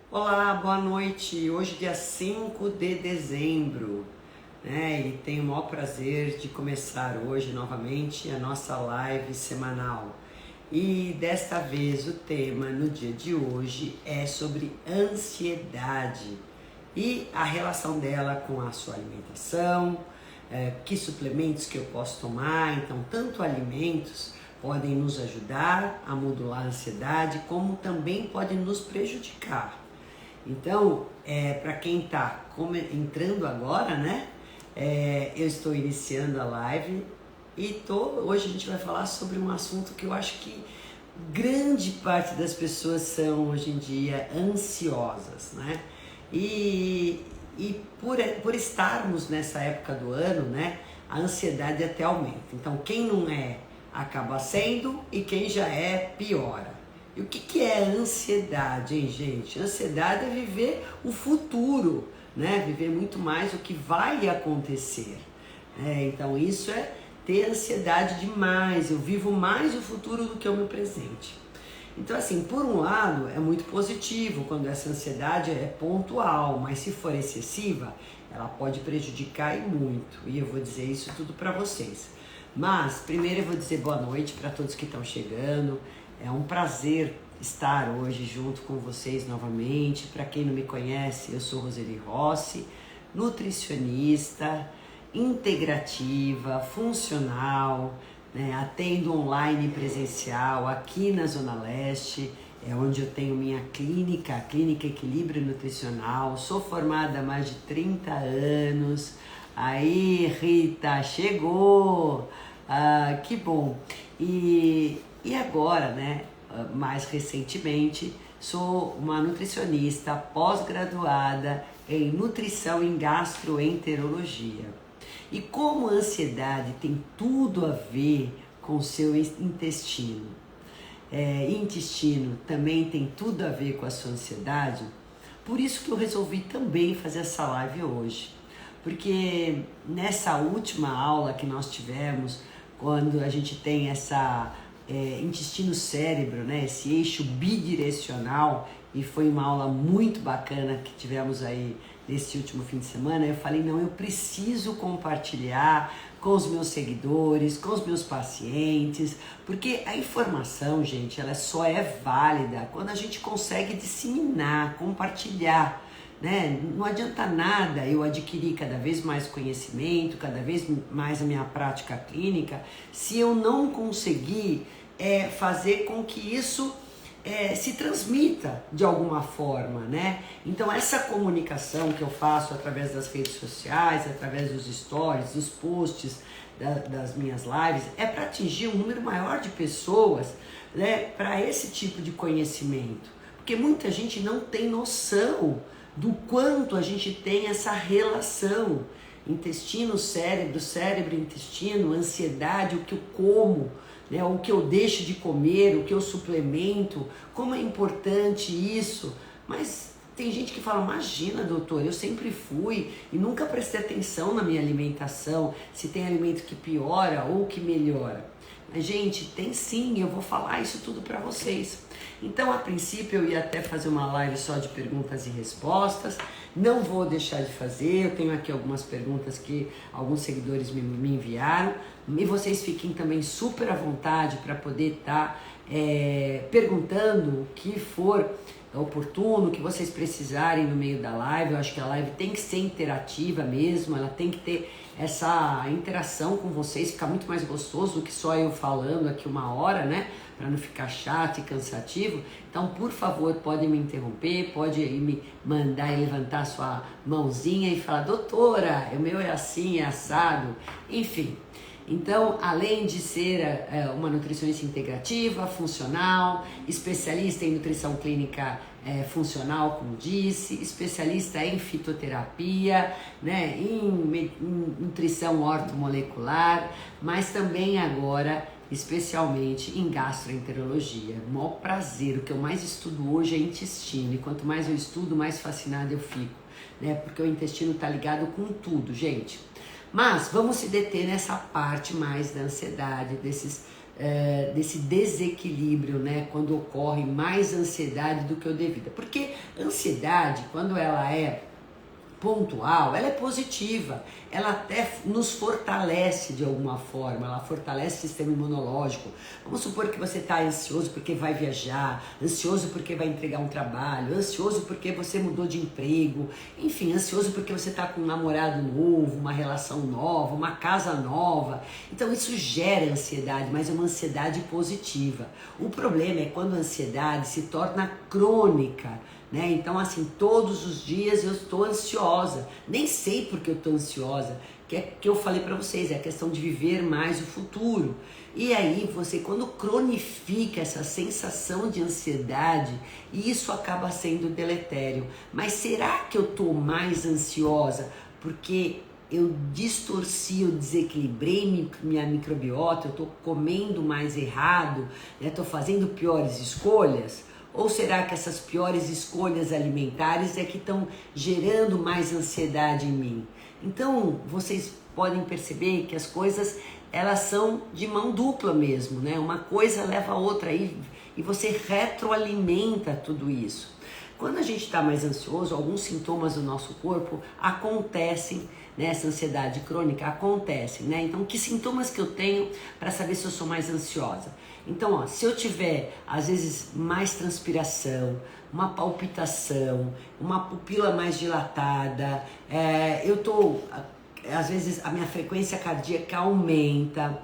Olá, boa noite. Hoje, dia 5 de dezembro, né? E tenho o maior prazer de começar hoje novamente a nossa live semanal. E desta vez o tema no dia de hoje é sobre ansiedade e a relação dela com a sua alimentação, que suplementos que eu posso tomar. Então, tanto alimentos podem nos ajudar a modular a ansiedade, como também podem nos prejudicar. Então, para quem está entrando agora, né? Eu estou iniciando a live e hoje a gente vai falar sobre um assunto que eu acho que grande parte das pessoas são hoje em dia ansiosas, né? E por estarmos nessa época do ano, né? A ansiedade até aumenta. Então, quem não é, acaba sendo, e quem já é, piora. E o que é ansiedade, hein, gente? Ansiedade é viver o futuro, né? Viver muito mais o que vai acontecer. Então isso é ter ansiedade demais. Eu vivo mais o futuro do que o meu presente. Então assim, por um lado é muito positivo quando essa ansiedade é pontual, mas se for excessiva, ela pode prejudicar e muito. E eu vou dizer isso tudo para vocês. Mas primeiro eu vou dizer boa noite para todos que estão chegando. É um prazer estar hoje junto com vocês novamente. Para quem não me conhece, eu sou Roseli Rossi, nutricionista, integrativa, funcional, né? Atendo online e presencial aqui na Zona Leste, é onde eu tenho minha clínica, a Clínica Equilíbrio Nutricional. Sou formada há mais de 30 anos. Aí, Rita, chegou! Que bom! E agora, né, mais recentemente, sou uma nutricionista pós-graduada em nutrição em gastroenterologia. E como a ansiedade tem tudo a ver com o seu intestino, intestino também tem tudo a ver com a sua ansiedade, por isso que eu resolvi também fazer essa live hoje. Porque nessa última aula que nós tivemos, quando a gente tem essa intestino-cérebro, né, esse eixo bidirecional, e foi uma aula muito bacana que tivemos aí nesse último fim de semana, eu falei, não, eu preciso compartilhar com os meus seguidores, com os meus pacientes, porque a informação, gente, ela só é válida quando a gente consegue disseminar, compartilhar, né? Não adianta nada eu adquirir cada vez mais conhecimento, cada vez mais a minha prática clínica, se eu não conseguir fazer com que isso se transmita de alguma forma, né? Então essa comunicação que eu faço através das redes sociais, através dos stories, dos posts, das minhas lives, é para atingir um número maior de pessoas, né, para esse tipo de conhecimento. Porque muita gente não tem noção do quanto a gente tem essa relação intestino, cérebro, cérebro, intestino, ansiedade, o que eu como, né, o que eu deixo de comer, o que eu suplemento, como é importante isso. Mas tem gente que fala, imagina, doutor, eu sempre fui e nunca prestei atenção na minha alimentação, se tem alimento que piora ou que melhora. Mas, gente, tem sim, eu vou falar isso tudo para vocês. Então, a princípio, eu ia até fazer uma live só de perguntas e respostas. Não vou deixar de fazer, eu tenho aqui algumas perguntas que alguns seguidores me enviaram. E vocês fiquem também super à vontade para poder estar perguntando o que for oportuno, que vocês precisarem no meio da live. Eu acho que a live tem que ser interativa mesmo, ela tem que ter essa interação com vocês, ficar muito mais gostoso do que só eu falando aqui uma hora, né? Para não ficar chato e cansativo. Então, por favor, pode me interromper, pode me mandar e levantar sua mãozinha e falar, doutora, o meu é assim, é assado, enfim. Então, além de ser uma nutricionista integrativa, funcional, especialista em nutrição clínica funcional, como disse, especialista em fitoterapia, né, em nutrição ortomolecular, mas também agora, especialmente em gastroenterologia. O maior prazer, o que eu mais estudo hoje é intestino, e quanto mais eu estudo, mais fascinada eu fico, né, porque o intestino está ligado com tudo, gente. Mas vamos se deter nessa parte mais da ansiedade, desses desse desequilíbrio, né? Quando ocorre mais ansiedade do que o devido. Porque ansiedade, quando ela é pontual, ela é positiva, ela até nos fortalece de alguma forma, ela fortalece o sistema imunológico. Vamos supor que você está ansioso porque vai viajar, ansioso porque vai entregar um trabalho, ansioso porque você mudou de emprego, enfim, ansioso porque você está com um namorado novo, uma relação nova, uma casa nova. Então isso gera ansiedade, mas é uma ansiedade positiva. O problema é quando a ansiedade se torna crônica, né? Então assim, todos os dias eu estou ansiosa, nem sei porque eu estou ansiosa, que eu falei para vocês, é a questão de viver mais o futuro. E aí você, quando cronifica essa sensação de ansiedade, isso acaba sendo deletério. Mas será que eu estou mais ansiosa porque eu distorci, eu desequilibrei minha microbiota, eu estou comendo mais errado, estou fazendo piores escolhas? Ou será que essas piores escolhas alimentares é que estão gerando mais ansiedade em mim? Então, vocês podem perceber que as coisas, elas são de mão dupla mesmo, né? Uma coisa leva a outra e você retroalimenta tudo isso. Quando a gente está mais ansioso, alguns sintomas do nosso corpo acontecem, né? Essa ansiedade crônica acontece, né? Então, que sintomas que eu tenho para saber se eu sou mais ansiosa? Então, ó, se eu tiver, às vezes, mais transpiração, uma palpitação, uma pupila mais dilatada, às vezes a minha frequência cardíaca aumenta,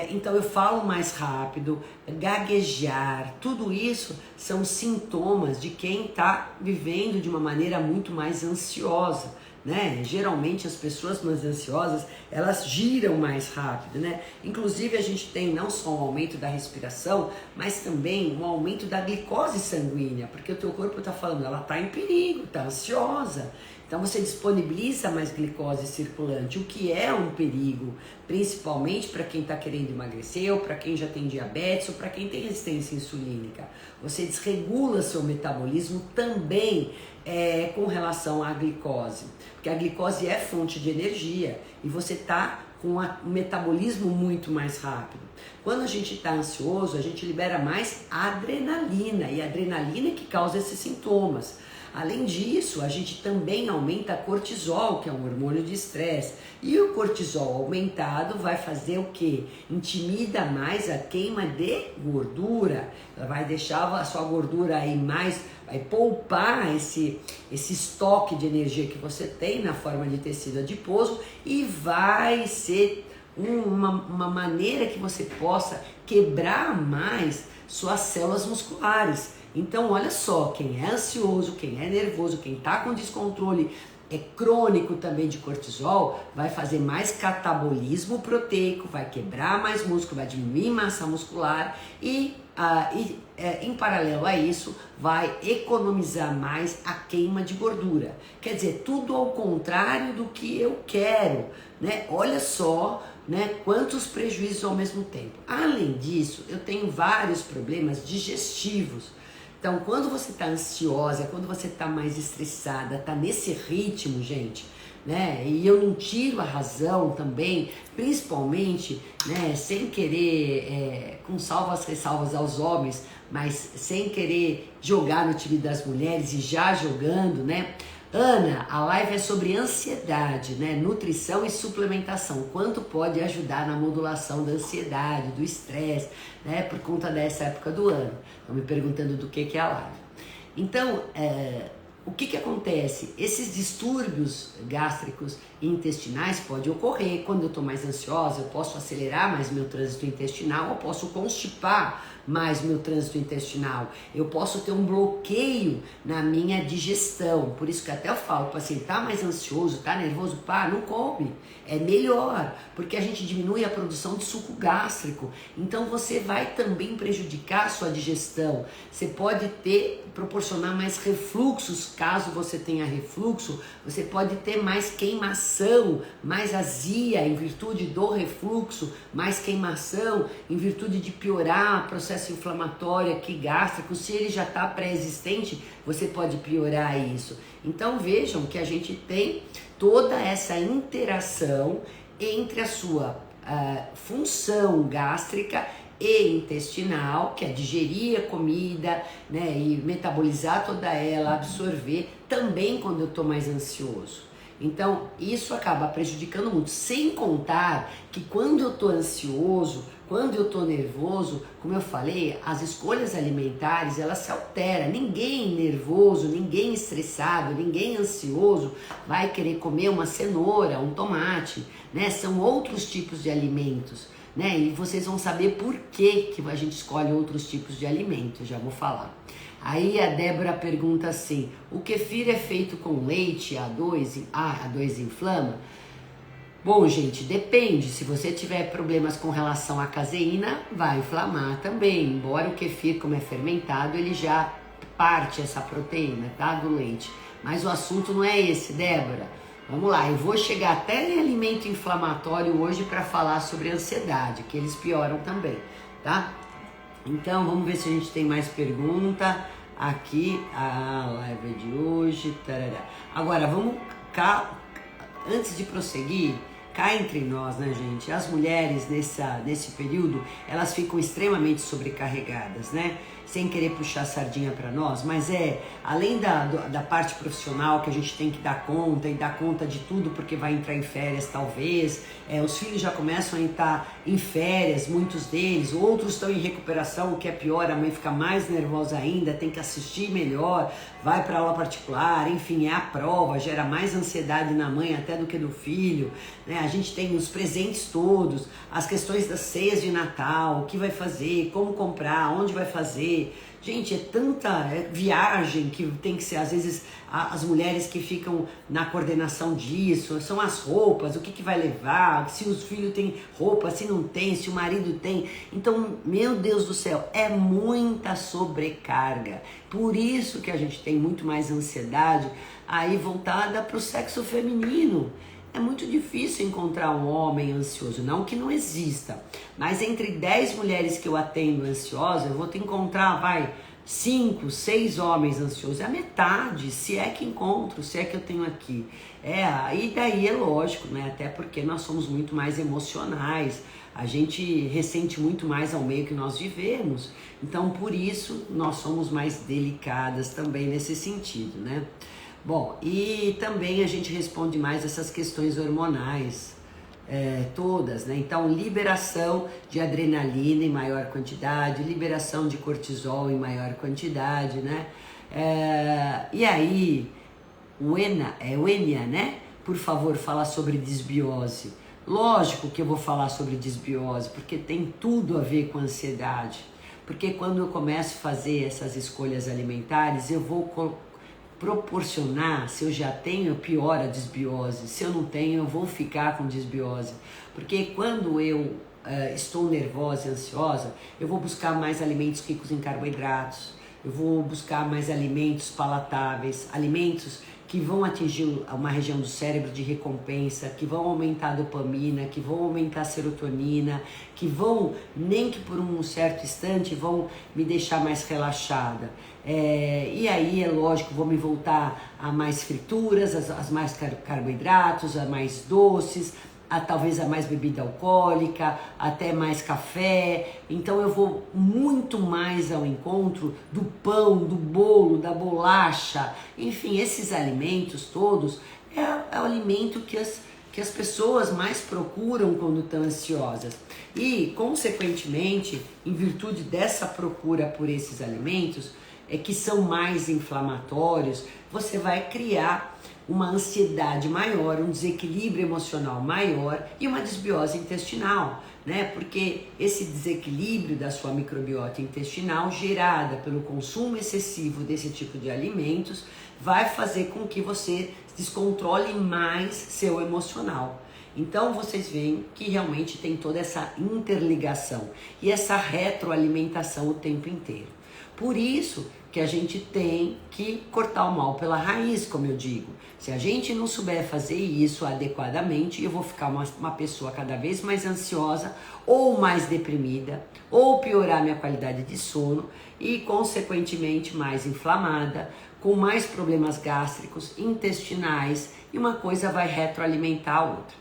então eu falo mais rápido, gaguejar, tudo isso são sintomas de quem está vivendo de uma maneira muito mais ansiosa, né? Geralmente as pessoas mais ansiosas, elas giram mais rápido, né? Inclusive a gente tem não só um aumento da respiração, mas também um aumento da glicose sanguínea, porque o teu corpo está falando, ela está em perigo, está ansiosa. Então você disponibiliza mais glicose circulante, o que é um perigo, principalmente para quem está querendo emagrecer, ou para quem já tem diabetes, ou para quem tem resistência insulínica. Você desregula seu metabolismo também com relação à glicose, porque a glicose é fonte de energia e você está com um metabolismo muito mais rápido. Quando a gente está ansioso, a gente libera mais adrenalina, e a adrenalina é que causa esses sintomas. Além disso, a gente também aumenta cortisol, que é um hormônio de estresse. E o cortisol aumentado vai fazer o quê? Intimida mais a queima de gordura. Ela vai deixar a sua gordura aí mais, vai poupar esse estoque de energia que você tem na forma de tecido adiposo e vai ser uma maneira que você possa quebrar mais suas células musculares. Então, olha só, quem é ansioso, quem é nervoso, quem está com descontrole crônico também de cortisol, vai fazer mais catabolismo proteico, vai quebrar mais músculo, vai diminuir massa muscular e em paralelo a isso, vai economizar mais a queima de gordura. Quer dizer, tudo ao contrário do que eu quero, né? Olha só, né, quantos prejuízos ao mesmo tempo. Além disso, eu tenho vários problemas digestivos. Então, quando você está ansiosa, quando você está mais estressada, está nesse ritmo, gente, né? E eu não tiro a razão também, principalmente, né, sem querer, com salvas ressalvas aos homens, mas sem querer jogar no time das mulheres e já jogando, né? Ana, a live é sobre ansiedade, né? Nutrição e suplementação. Quanto pode ajudar na modulação da ansiedade, do estresse, né? Por conta dessa época do ano. Estão me perguntando do que é a live. Então, o que acontece? Esses distúrbios gástricos e intestinais podem ocorrer. Quando eu estou mais ansiosa, eu posso acelerar mais meu trânsito intestinal, eu posso constipar mais meu trânsito intestinal, eu posso ter um bloqueio na minha digestão. Por isso que até eu falo, o paciente tá mais ansioso, tá nervoso, pá, não come, é melhor, porque a gente diminui a produção de suco gástrico, então você vai também prejudicar a sua digestão. Você pode proporcionar mais refluxos, caso você tenha refluxo, você pode ter mais queimação, mais azia em virtude do refluxo, mais queimação em virtude de piorar o processo inflamatório aqui gástrico. Se ele já está pré-existente, você pode piorar isso. Então vejam que a gente tem toda essa interação entre a sua função gástrica e intestinal, que é digerir a comida, né, e metabolizar toda ela, absorver, também quando eu estou mais ansioso. Então, isso acaba prejudicando muito, sem contar que quando eu estou ansioso, quando eu estou nervoso, como eu falei, as escolhas alimentares, elas se alteram. Ninguém nervoso, ninguém estressado, ninguém ansioso vai querer comer uma cenoura, um tomate, né? São outros tipos de alimentos, né? E vocês vão saber por que a gente escolhe outros tipos de alimentos, já vou falar. Aí a Débora pergunta assim, o kefir é feito com leite, A2 inflama? Bom, gente, depende. Se você tiver problemas com relação à caseína, vai inflamar também. Embora o kefir, como é fermentado, ele já parte essa proteína, tá, do leite. Mas o assunto não é esse, Débora. Vamos lá, eu vou chegar até em alimento inflamatório hoje para falar sobre ansiedade, que eles pioram também, tá? Então, vamos ver se a gente tem mais pergunta aqui, a live de hoje, tarará. Agora, vamos cá, antes de prosseguir, cá entre nós, né, gente? As mulheres nesse período, elas ficam extremamente sobrecarregadas, né? Sem querer puxar a sardinha para nós, mas além da parte profissional que a gente tem que dar conta e dar conta de tudo porque vai entrar em férias talvez, os filhos já começam a estar em férias, muitos deles, outros estão em recuperação, o que é pior, a mãe fica mais nervosa ainda, tem que assistir melhor, vai para aula particular, enfim, é a prova, gera mais ansiedade na mãe até do que do filho, né? A gente tem os presentes todos, as questões das ceias de Natal, o que vai fazer, como comprar, onde vai fazer. Gente, é tanta viagem que tem que ser, às vezes, as mulheres que ficam na coordenação disso, são as roupas, o que vai levar, se os filhos têm roupa, se não tem, se o marido tem. Então, meu Deus do céu, é muita sobrecarga. Por isso que a gente tem muito mais ansiedade aí voltada para o sexo feminino. É muito difícil encontrar um homem ansioso, não que não exista, mas entre 10 mulheres que eu atendo ansiosas, eu vou te encontrar, 5, 6 homens ansiosos, é a metade, se é que encontro, se é que eu tenho aqui. E daí é lógico, né? Até porque nós somos muito mais emocionais, a gente ressente muito mais ao meio que nós vivemos, então por isso nós somos mais delicadas também nesse sentido, né? Bom, e também a gente responde mais essas questões hormonais, todas, né? Então, liberação de adrenalina em maior quantidade, liberação de cortisol em maior quantidade, né? E aí, o Enia, né? Por favor, fala sobre desbiose. Lógico que eu vou falar sobre desbiose, porque tem tudo a ver com ansiedade. Porque quando eu começo a fazer essas escolhas alimentares, eu vou proporcionar, se eu já tenho, pior a desbiose, se eu não tenho, eu vou ficar com desbiose, porque quando eu estou nervosa e ansiosa, eu vou buscar mais alimentos ricos em carboidratos, eu vou buscar mais alimentos palatáveis, alimentos que vão atingir uma região do cérebro de recompensa, que vão aumentar a dopamina, que vão aumentar a serotonina, que vão, nem que por um certo instante, vão me deixar mais relaxada. E aí, é lógico, vou me voltar a mais frituras, as mais carboidratos, a mais doces, talvez a mais bebida alcoólica, até mais café. Então eu vou muito mais ao encontro do pão, do bolo, da bolacha, enfim, esses alimentos todos é o alimento que as pessoas mais procuram quando estão ansiosas. E, consequentemente, em virtude dessa procura por esses alimentos, que são mais inflamatórios, você vai criar uma ansiedade maior, um desequilíbrio emocional maior e uma desbiose intestinal, né? Porque esse desequilíbrio da sua microbiota intestinal, gerada pelo consumo excessivo desse tipo de alimentos, vai fazer com que você descontrole mais seu emocional. Então vocês veem que realmente tem toda essa interligação e essa retroalimentação o tempo inteiro. Por isso que a gente tem que cortar o mal pela raiz, como eu digo. Se a gente não souber fazer isso adequadamente, eu vou ficar uma pessoa cada vez mais ansiosa, ou mais deprimida, ou piorar minha qualidade de sono e, consequentemente, mais inflamada, com mais problemas gástricos, intestinais, e uma coisa vai retroalimentar a outra.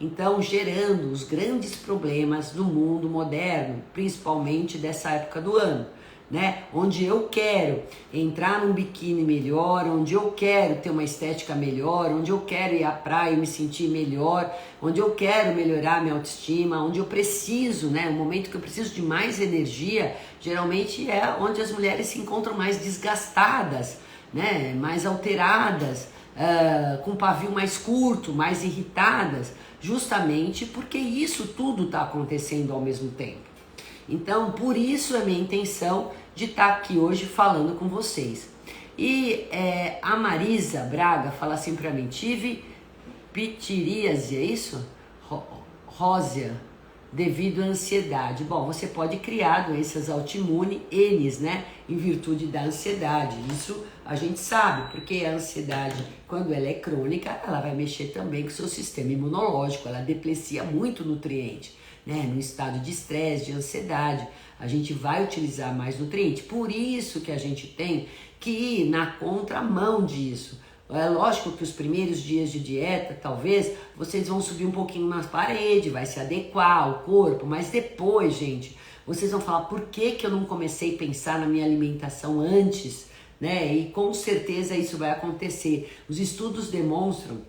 Então gerando os grandes problemas do mundo moderno, principalmente dessa época do ano, né? Onde eu quero entrar num biquíni melhor, onde eu quero ter uma estética melhor, onde eu quero ir à praia e me sentir melhor, onde eu quero melhorar minha autoestima, onde eu preciso, né? O momento que eu preciso de mais energia, geralmente é onde as mulheres se encontram mais desgastadas, né? Mais alteradas, com pavio mais curto, mais irritadas, justamente porque isso tudo está acontecendo ao mesmo tempo. Então, por isso é minha intenção de estar aqui hoje falando com vocês. E a Marisa Braga fala assim pra mim, tive pitiríase, é isso? Rósia, devido à ansiedade. Bom, você pode criar doenças autoimunes, né? Em virtude da ansiedade. Isso a gente sabe, porque a ansiedade, quando ela é crônica, ela vai mexer também com o seu sistema imunológico, ela deplecia muito nutriente. Né, no estado de estresse, de ansiedade, a gente vai utilizar mais nutriente. Por isso que a gente tem que ir na contramão disso. É lógico que os primeiros dias de dieta, talvez, vocês vão subir um pouquinho na parede, vai se adequar ao corpo, mas depois, gente, vocês vão falar, por que eu não comecei a pensar na minha alimentação antes? Né? E com certeza isso vai acontecer. Os estudos demonstram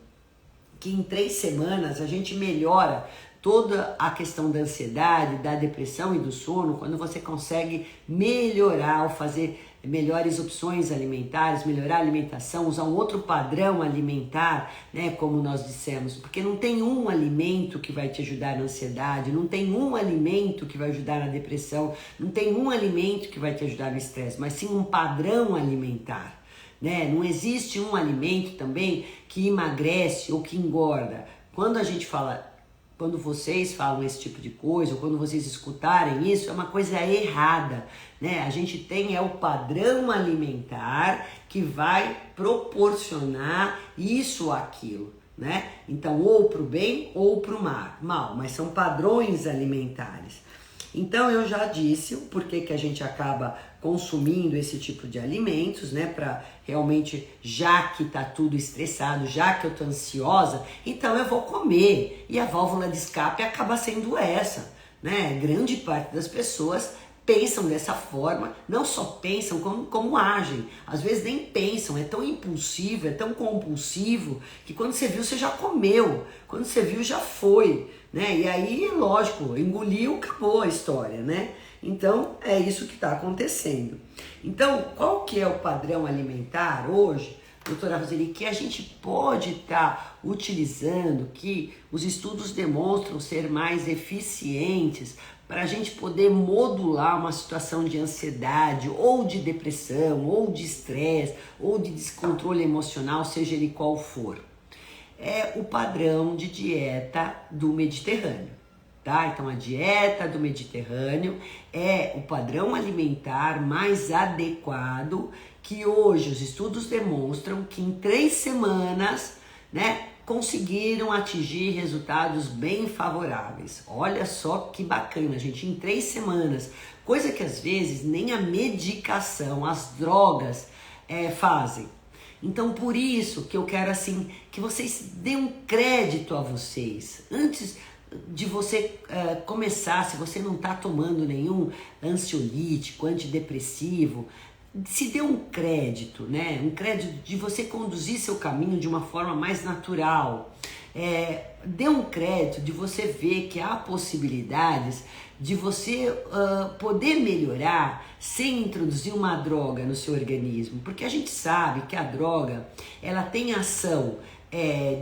que em 3 semanas a gente melhora toda a questão da ansiedade, da depressão e do sono, quando você consegue melhorar ou fazer melhores opções alimentares, melhorar a alimentação, usar um outro padrão alimentar, né, como nós dissemos, porque não tem um alimento que vai te ajudar na ansiedade, não tem um alimento que vai ajudar na depressão, não tem um alimento que vai te ajudar no estresse, mas sim um padrão alimentar. Né? Não existe um alimento também que emagrece ou que engorda. Quando a gente fala, quando vocês falam esse tipo de coisa, ou quando vocês escutarem isso, é uma coisa errada, né? A gente tem o padrão alimentar que vai proporcionar isso ou aquilo, né? Então, ou pro bem ou pro mal, mas são padrões alimentares. Então, eu já disse o porquê que a gente acaba consumindo esse tipo de alimentos, né, para realmente, já que tá tudo estressado, já que eu tô ansiosa, então eu vou comer, e a válvula de escape acaba sendo essa, né? Grande parte das pessoas pensam dessa forma, não só pensam como agem, às vezes nem pensam, é tão impulsivo, é tão compulsivo, que quando você viu, você já comeu, quando você viu, já foi, né? E aí, lógico, engoliu, acabou a história, né? Então, é isso que está acontecendo. Então, qual que é o padrão alimentar hoje, doutora Roseli, que a gente pode estar utilizando, que os estudos demonstram ser mais eficientes para a gente poder modular uma situação de ansiedade, ou de depressão, ou de estresse, ou de descontrole emocional, seja ele qual for? É o padrão de dieta do Mediterrâneo. Tá? Então a dieta do Mediterrâneo é o padrão alimentar mais adequado, que hoje os estudos demonstram que em 3 semanas, né, conseguiram atingir resultados bem favoráveis. Olha só que bacana, gente, em 3 semanas, coisa que às vezes nem a medicação, as drogas fazem. Então, por isso que eu quero assim que vocês deem um crédito a vocês. Antes de você começar, se você não está tomando nenhum ansiolítico, antidepressivo, se dê um crédito, né? Um crédito de você conduzir seu caminho de uma forma mais natural. Dê um crédito de você ver que há possibilidades de você poder melhorar sem introduzir uma droga no seu organismo, porque a gente sabe que a droga ela tem ação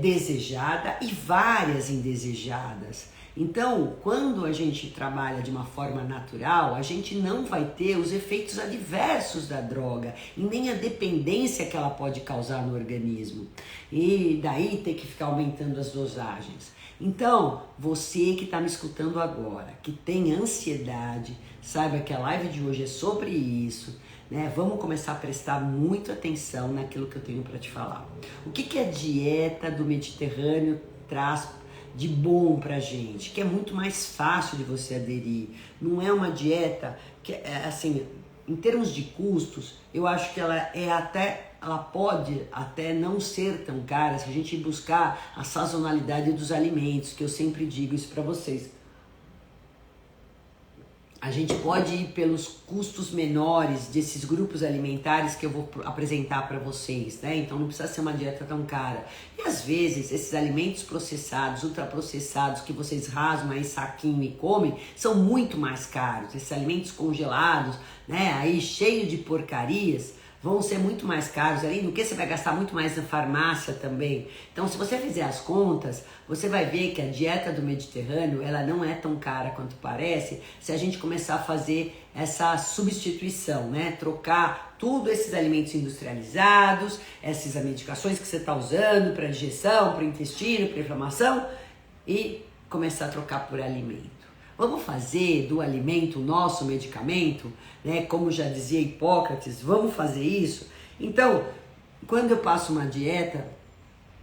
desejada e várias indesejadas. Então, quando a gente trabalha de uma forma natural, a gente não vai ter os efeitos adversos da droga e nem a dependência que ela pode causar no organismo. E daí ter que ficar aumentando as dosagens. Então, você que está me escutando agora, que tem ansiedade, saiba que a live de hoje é sobre isso, né? Vamos começar a prestar muita atenção naquilo que eu tenho para te falar. O que a dieta do Mediterrâneo traz de bom pra gente, que é muito mais fácil de você aderir. Não é uma dieta que, assim, em termos de custos, eu acho que ela é até ela pode até não ser tão cara se a gente buscar a sazonalidade dos alimentos, que eu sempre digo isso para vocês. A gente pode ir pelos custos menores desses grupos alimentares que eu vou apresentar para vocês, né? Então não precisa ser uma dieta tão cara. E às vezes esses alimentos processados, ultraprocessados, que vocês rasgam aí saquinho e comem, são muito mais caros. Esses alimentos congelados, né? Aí cheio de porcarias, vão ser muito mais caros, além do que você vai gastar muito mais na farmácia também. Então, se você fizer as contas, você vai ver que a dieta do Mediterrâneo, ela não é tão cara quanto parece, se a gente começar a fazer essa substituição, né? Trocar tudo esses alimentos industrializados, essas medicações que você está usando para digestão, para intestino, para inflamação, e começar a trocar por alimento. Vamos fazer do alimento o nosso medicamento, né? Como já dizia Hipócrates, vamos fazer isso? Então, quando eu passo uma dieta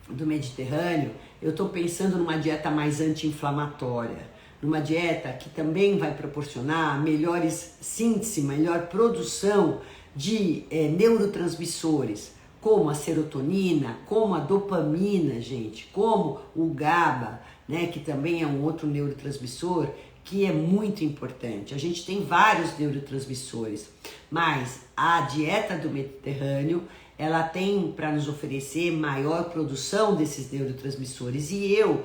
do Mediterrâneo, eu estou pensando numa dieta mais anti-inflamatória, numa dieta que também vai proporcionar melhores síntese, melhor produção de neurotransmissores, como a serotonina, como a dopamina, gente, como o GABA, né? Que também é um outro neurotransmissor, que é muito importante. A gente tem vários neurotransmissores, mas a dieta do Mediterrâneo, ela tem para nos oferecer maior produção desses neurotransmissores, e eu,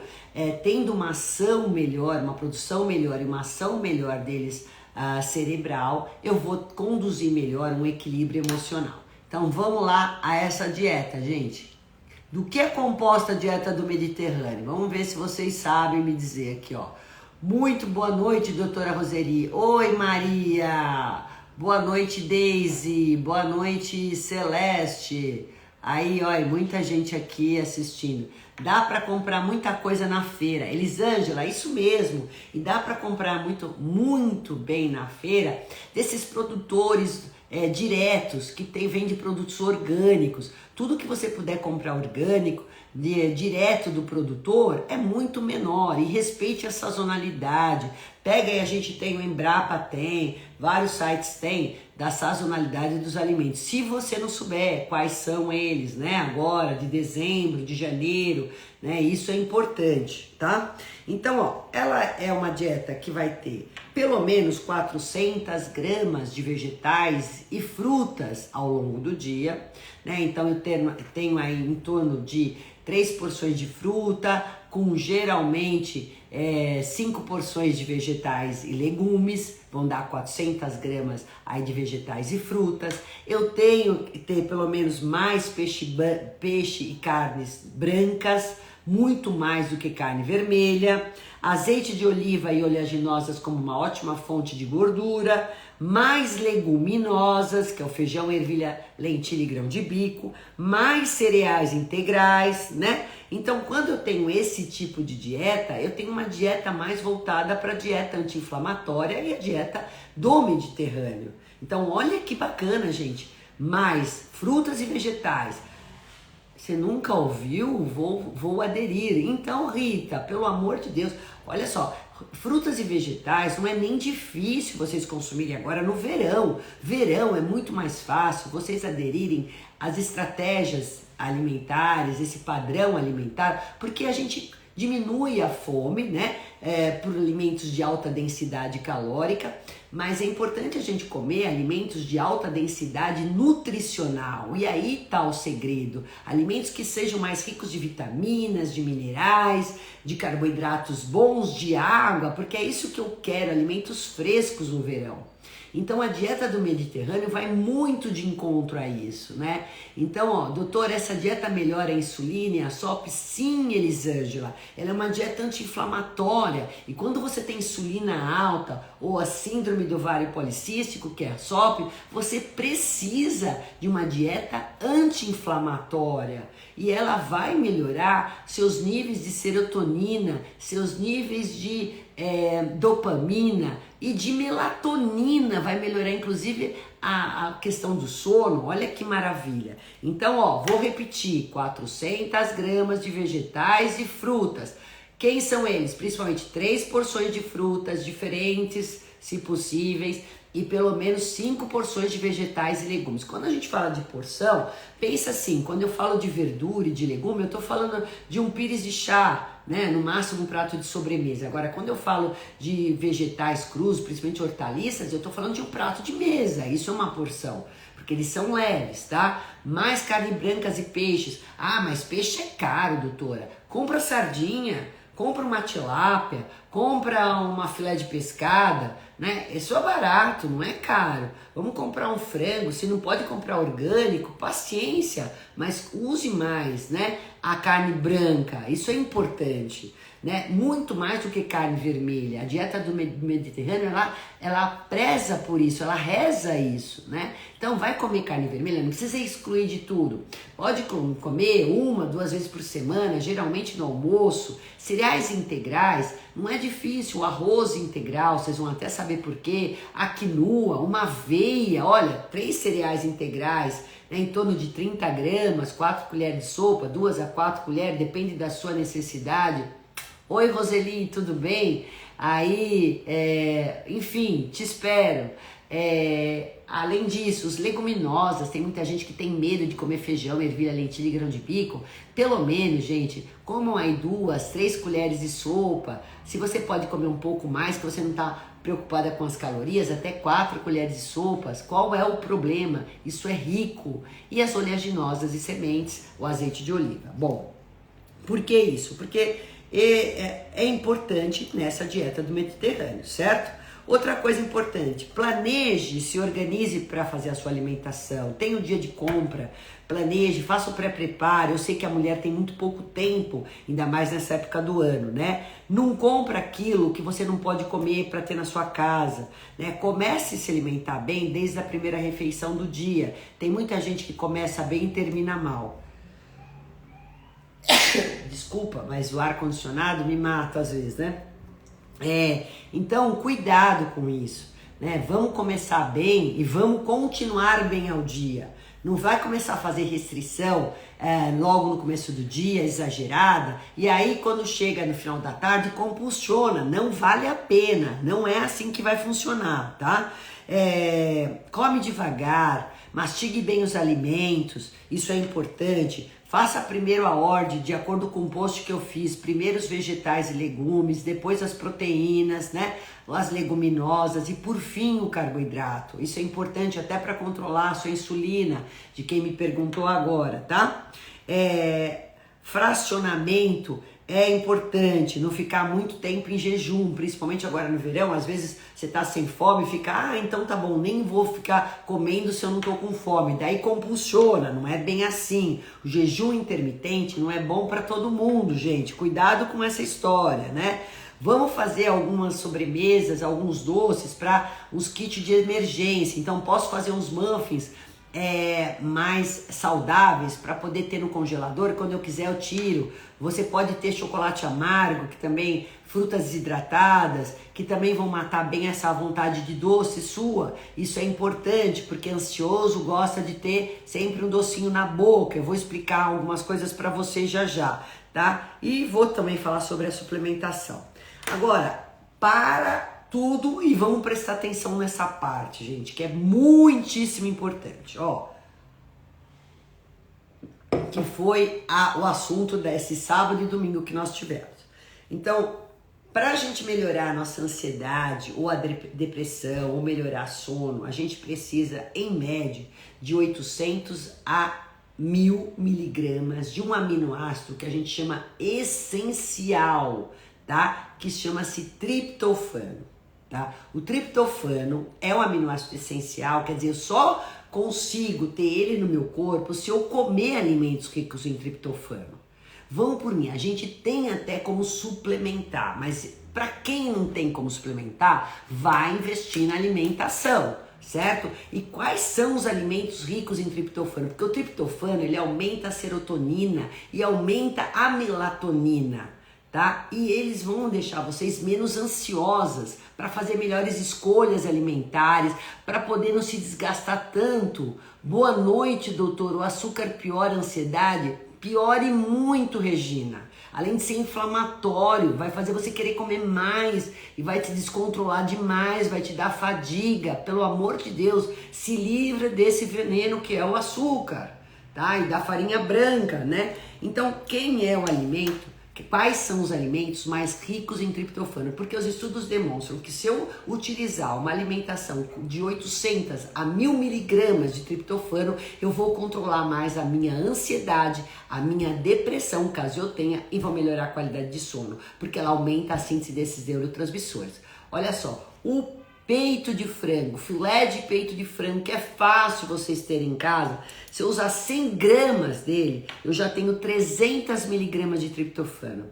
tendo uma ação melhor, uma produção melhor e uma ação melhor deles cerebral, eu vou conduzir melhor um equilíbrio emocional. Então vamos lá a essa dieta, gente. Do que é composta a dieta do Mediterrâneo? Vamos ver se vocês sabem me dizer aqui, ó. Muito boa noite, doutora Roseli. Oi, Maria. Boa noite, Deise. Boa noite, Celeste. Aí, olha, muita gente aqui assistindo. Dá para comprar muita coisa na feira. Elisângela, isso mesmo. E dá para comprar muito bem na feira desses produtores diretos que vende produtos orgânicos. Tudo que você puder comprar orgânico, direto do produtor, é muito menor, e respeite a sazonalidade. Pega aí, a gente tem, o Embrapa tem, vários sites tem, da sazonalidade dos alimentos. Se você não souber quais são eles, né, agora, de dezembro, de janeiro, né, isso é importante, tá? Então, ó, ela é uma dieta que vai ter pelo menos 400 gramas de vegetais e frutas ao longo do dia, né? Então eu tenho aí em torno de 3 porções de fruta, com geralmente 5 porções de vegetais e legumes, vão dar 400 gramas aí de vegetais e frutas. Eu tenho que ter pelo menos mais peixe e carnes brancas, muito mais do que carne vermelha, azeite de oliva e oleaginosas como uma ótima fonte de gordura, mais leguminosas, que é o feijão, ervilha, lentilha e grão de bico, mais cereais integrais, né? Então, quando eu tenho esse tipo de dieta, eu tenho uma dieta mais voltada para a dieta anti-inflamatória e a dieta do Mediterrâneo. Então, olha que bacana, gente. Mais frutas e vegetais. Você nunca ouviu? Vou aderir. Então, Rita, pelo amor de Deus, olha só, frutas e vegetais não é nem difícil vocês consumirem agora no verão. Verão é muito mais fácil vocês aderirem às estratégias alimentares, esse padrão alimentar, porque a gente diminui a fome, né, por alimentos de alta densidade calórica, mas é importante a gente comer alimentos de alta densidade nutricional. E aí tá o segredo. Alimentos que sejam mais ricos de vitaminas, de minerais, de carboidratos bons, de água, porque é isso que eu quero, alimentos frescos no verão. Então a dieta do Mediterrâneo vai muito de encontro a isso, né? Então, ó, doutor, essa dieta melhora a insulina e a SOP? Sim, Elisângela, ela é uma dieta anti-inflamatória, e quando você tem insulina alta ou a síndrome do ovário policístico, que é a SOP, você precisa de uma dieta anti-inflamatória, e ela vai melhorar seus níveis de serotonina, seus níveis de dopamina e de melatonina, vai melhorar inclusive a questão do sono. Olha que maravilha. Então, ó, vou repetir, 400 gramas de vegetais e frutas. Quem são eles? Principalmente 3 porções de frutas diferentes, se possíveis, e pelo menos 5 porções de vegetais e legumes. Quando a gente fala de porção, pensa assim, quando eu falo de verdura e de legume, eu estou falando de um pires de chá, né? No máximo um prato de sobremesa. Agora, quando eu falo de vegetais crus, principalmente hortaliças, eu estou falando de um prato de mesa, isso é uma porção. Porque eles são leves, tá? Mais carne brancas e peixes. Ah, mas peixe é caro, doutora. Compra sardinha, compra uma tilápia, compra uma filé de pescada, né? Isso é barato, não é caro. Vamos comprar um frango, se não pode comprar orgânico, paciência, mas use mais, né? A carne branca, isso é importante, né? Muito mais do que carne vermelha. A dieta do Mediterrâneo, ela preza por isso, ela reza isso, né? Então vai comer carne vermelha, não precisa excluir de tudo. Pode comer 1, 2 vezes por semana, geralmente no almoço. Cereais integrais, não é difícil, o arroz integral, vocês vão até saber por quê. A quinoa, uma aveia, olha, 3 cereais integrais, né, em torno de 30 gramas, 4 colheres de sopa, 2 a 4 colheres, depende da sua necessidade. Oi, Roseli, tudo bem? Aí, enfim, te espero. Além disso, os leguminosas, tem muita gente que tem medo de comer feijão, ervilha, lentilha e grão de bico. Pelo menos, gente, comam aí 2, 3 colheres de sopa. Se você pode comer um pouco mais, que você não está preocupada com as calorias, até 4 colheres de sopas. Qual é o problema? Isso é rico. E as oleaginosas e sementes, o azeite de oliva. Bom, por que isso? Porque é importante nessa dieta do Mediterrâneo, certo? Outra coisa importante, planeje, se organize para fazer a sua alimentação, tenha o dia de compra, planeje, faça o pré-preparo. Eu sei que a mulher tem muito pouco tempo, ainda mais nessa época do ano, né? Não compra aquilo que você não pode comer para ter na sua casa, né? Comece a se alimentar bem desde a primeira refeição do dia. Tem muita gente que começa bem e termina mal. Desculpa, mas o ar-condicionado me mata às vezes, né? Então, cuidado com isso, né? Vamos começar bem e vamos continuar bem ao dia. Não vai começar a fazer restrição logo no começo do dia, exagerada, e aí quando chega no final da tarde, compulsiona. Não vale a pena, não é assim que vai funcionar, tá? Come devagar, mastigue bem os alimentos, isso é importante. Faça primeiro a ordem, de acordo com o post que eu fiz, primeiro os vegetais e legumes, depois as proteínas, né? As leguminosas e por fim o carboidrato. Isso é importante até para controlar a sua insulina, de quem me perguntou agora, tá? Fracionamento é importante, não ficar muito tempo em jejum, principalmente agora no verão. Às vezes você tá sem fome e fica, então tá bom, nem vou ficar comendo se eu não tô com fome. Daí compulsiona, não é bem assim. O jejum intermitente não é bom para todo mundo, gente. Cuidado com essa história, né? Vamos fazer algumas sobremesas, alguns doces para os kits de emergência. Então posso fazer uns muffins mais saudáveis para poder ter no congelador, quando eu quiser eu tiro. Você pode ter chocolate amargo, que também, frutas desidratadas, que também vão matar bem essa vontade de doce sua. Isso é importante, porque ansioso gosta de ter sempre um docinho na boca. Eu vou explicar algumas coisas para você já, tá? E vou também falar sobre a suplementação. Agora, para tudo e vamos prestar atenção nessa parte, gente, que é muitíssimo importante, ó. Que foi o assunto desse sábado e domingo que nós tivemos. Então, para a gente melhorar a nossa ansiedade ou a depressão ou melhorar sono, a gente precisa, em média, de 800 a 1000 miligramas de um aminoácido que a gente chama essencial, tá? Que chama-se triptofano. Tá? O triptofano é um aminoácido essencial, quer dizer, eu só consigo ter ele no meu corpo se eu comer alimentos ricos em triptofano. Vão por mim, a gente tem até como suplementar, mas para quem não tem como suplementar, vai investir na alimentação, certo? E quais são os alimentos ricos em triptofano? Porque o triptofano, ele aumenta a serotonina e aumenta a melatonina. Tá? E eles vão deixar vocês menos ansiosas para fazer melhores escolhas alimentares, para poder não se desgastar tanto Boa noite, doutor. O açúcar piora a ansiedade? Piora e muito, Regina. Além de ser inflamatório, vai fazer você querer comer mais e vai te descontrolar demais, vai te dar fadiga. Pelo amor de Deus, se livra desse veneno que é o açúcar, tá? E da farinha branca, né? Então, quem é o alimento? Quais são os alimentos mais ricos em triptofano? Porque os estudos demonstram que se eu utilizar uma alimentação de 800 a 1000 miligramas de triptofano, eu vou controlar mais a minha ansiedade, a minha depressão, caso eu tenha, e vou melhorar a qualidade de sono, porque ela aumenta a síntese desses neurotransmissores. Olha só, o peito de frango, filé de peito de frango, que é fácil vocês terem em casa. Se eu usar 100 gramas dele, eu já tenho 300 miligramas de triptofano.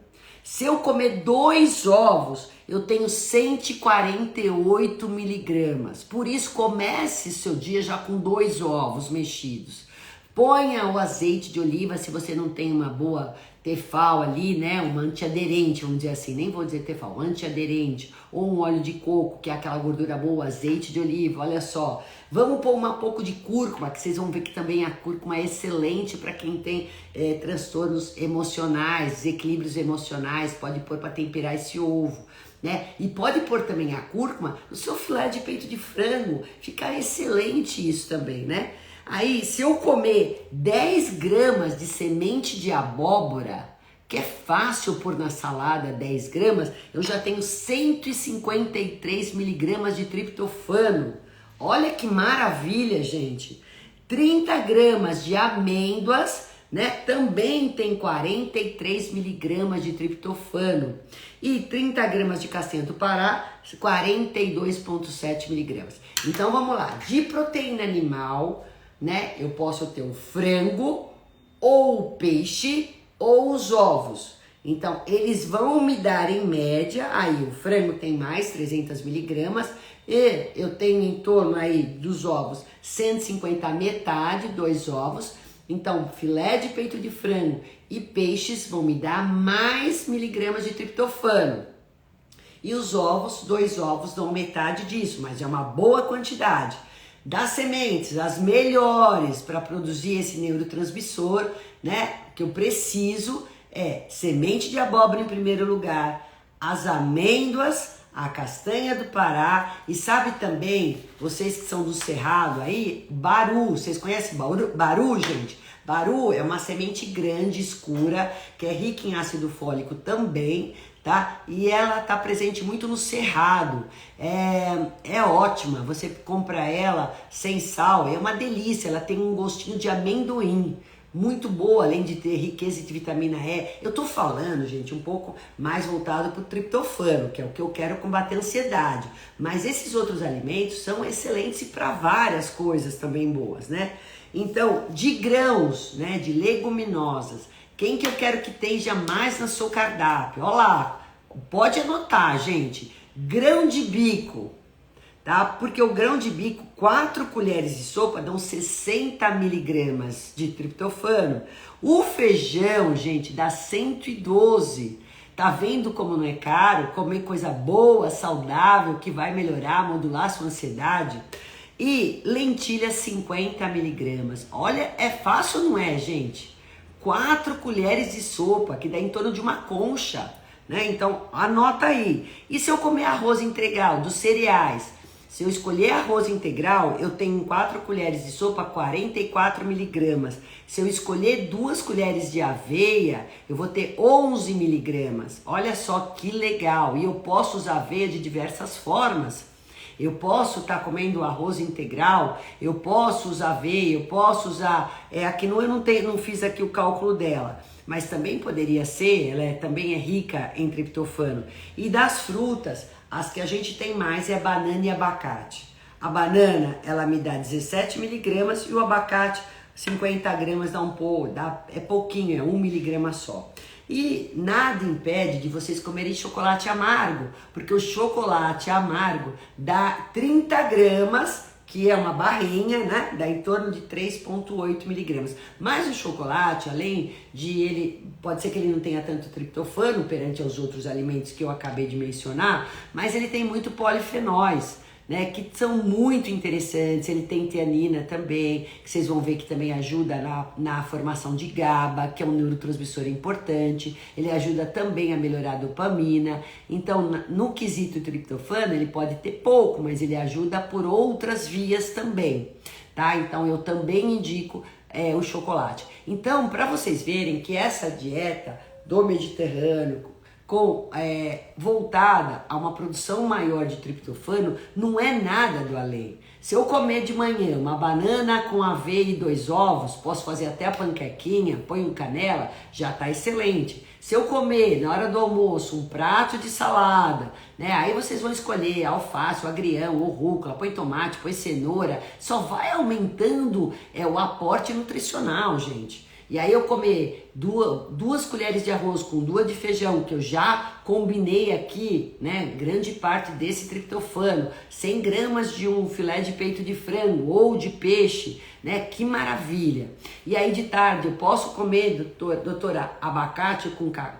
Se eu comer 2 ovos, eu tenho 148 miligramas. Por isso, comece seu dia já com 2 ovos mexidos. Ponha o azeite de oliva, se você não tem uma boa Tefal ali, né, uma antiaderente, vamos dizer assim, nem vou dizer Tefal, antiaderente, ou um óleo de coco, que é aquela gordura boa, azeite de oliva, olha só. Vamos pôr um pouco de cúrcuma, que vocês vão ver que também a cúrcuma é excelente para quem tem transtornos emocionais, desequilíbrios emocionais, pode pôr para temperar esse ovo, né? E pode pôr também a cúrcuma no seu filé de peito de frango, fica excelente isso também, né? Aí, se eu comer 10 gramas de semente de abóbora, que é fácil pôr na salada 10 gramas, eu já tenho 153 miligramas de triptofano. Olha que maravilha, gente. 30 gramas de amêndoas, né, também tem 43 miligramas de triptofano. E 30 gramas de castanha do Pará, 42,7 miligramas. Então, vamos lá. De proteína animal, né? Eu posso ter o frango, ou o peixe, ou os ovos. Então, eles vão me dar em média, aí o frango tem mais 300 miligramas, e eu tenho em torno aí dos ovos 150, metade, 2 ovos. Então, filé de peito de frango e peixes vão me dar mais miligramas de triptofano. E os ovos, 2 ovos dão metade disso, mas é uma boa quantidade. Das sementes, as melhores para produzir esse neurotransmissor, né, que eu preciso, é semente de abóbora em primeiro lugar, as amêndoas, a castanha do Pará e sabe também, vocês que são do Cerrado aí, baru, vocês conhecem baru? Baru, gente? Baru é uma semente grande, escura, que é rica em ácido fólico também, tá? E ela tá presente muito no Cerrado. É ótima, você compra ela sem sal, é uma delícia, ela tem um gostinho de amendoim. Muito boa, além de ter riqueza de vitamina E. Eu tô falando, gente, um pouco mais voltado pro triptofano, que é o que eu quero combater a ansiedade. Mas esses outros alimentos são excelentes para várias coisas também boas, né? Então, de grãos, né, de leguminosas, quem que eu quero que esteja mais no seu cardápio? Olha lá, pode anotar, gente. Grão de bico, tá? Porque o grão de bico, 4 colheres de sopa dão 60 miligramas de triptofano. O feijão, gente, dá 112. Tá vendo como não é caro? Comer coisa boa, saudável, que vai melhorar, modular a sua ansiedade. E lentilha, 50 miligramas. Olha, é fácil ou não é, gente? 4 colheres de sopa, que dá em torno de uma concha, né? Então, anota aí. E se eu comer arroz integral, dos cereais? Se eu escolher arroz integral, eu tenho 4 colheres de sopa, 44 miligramas. Se eu escolher 2 colheres de aveia, eu vou ter 11 miligramas. Olha só que legal. E eu posso usar aveia de diversas formas. Eu posso estar comendo arroz integral, eu posso usar aveia, eu posso usar... aqui eu não fiz aqui o cálculo dela, mas também poderia ser, ela também é rica em triptofano. E das frutas, as que a gente tem mais é banana e abacate. A banana, ela me dá 17 miligramas e o abacate, 50 gramas dá um pouco, é pouquinho, é 1 miligrama só. E nada impede de vocês comerem chocolate amargo, porque o chocolate amargo dá 30 gramas, que é uma barrinha, né? Dá em torno de 3,8 miligramas. Mas o chocolate, além de ele, pode ser que ele não tenha tanto triptofano perante aos outros alimentos que eu acabei de mencionar, mas ele tem muito polifenóis, né, que são muito interessantes. Ele tem tianina também, que vocês vão ver que também ajuda na formação de GABA, que é um neurotransmissor importante. Ele ajuda também a melhorar a dopamina. Então, no quesito triptofano, ele pode ter pouco, mas ele ajuda por outras vias também, tá? Então, eu também indico o chocolate. Então, para vocês verem que essa dieta do Mediterrâneo, voltada a uma produção maior de triptofano, não é nada do além. Se eu comer de manhã uma banana com aveia e 2 ovos, posso fazer até a panquequinha, ponho canela, já está excelente. Se eu comer na hora do almoço um prato de salada, né, aí vocês vão escolher alface, o agrião, ou rúcula, põe tomate, põe cenoura, só vai aumentando o aporte nutricional, gente. E aí eu comer duas colheres de arroz com 2 de feijão, que eu já combinei aqui, né, grande parte desse triptofano, 100 gramas de um filé de peito de frango ou de peixe, né, que maravilha. E aí de tarde eu posso comer, doutora, abacate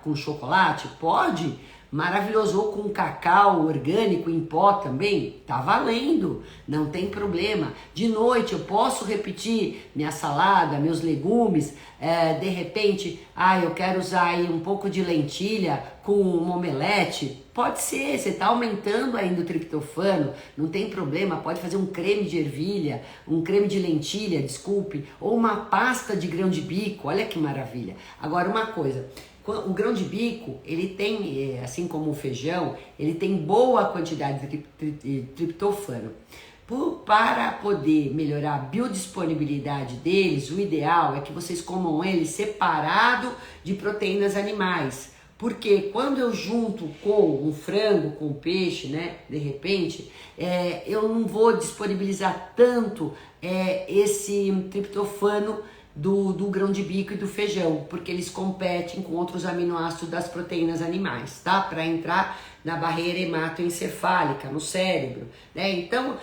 com chocolate? Pode? Maravilhoso, ou com cacau orgânico em pó também, tá valendo, não tem problema. De noite eu posso repetir minha salada, meus legumes, de repente, eu quero usar aí um pouco de lentilha com um omelete, pode ser, você tá aumentando ainda o triptofano, não tem problema, pode fazer um creme de ervilha, um creme de lentilha, desculpe, ou uma pasta de grão de bico, olha que maravilha. Agora uma coisa, o grão de bico, ele tem, assim como o feijão, ele tem boa quantidade de triptofano. Para poder melhorar a biodisponibilidade deles, o ideal é que vocês comam ele separado de proteínas animais. Porque quando eu junto com um frango, com um peixe, né, de repente, eu não vou disponibilizar tanto esse triptofano do grão de bico e do feijão, porque eles competem com outros aminoácidos das proteínas animais, tá? Para entrar na barreira hematoencefálica, no cérebro, né? Então,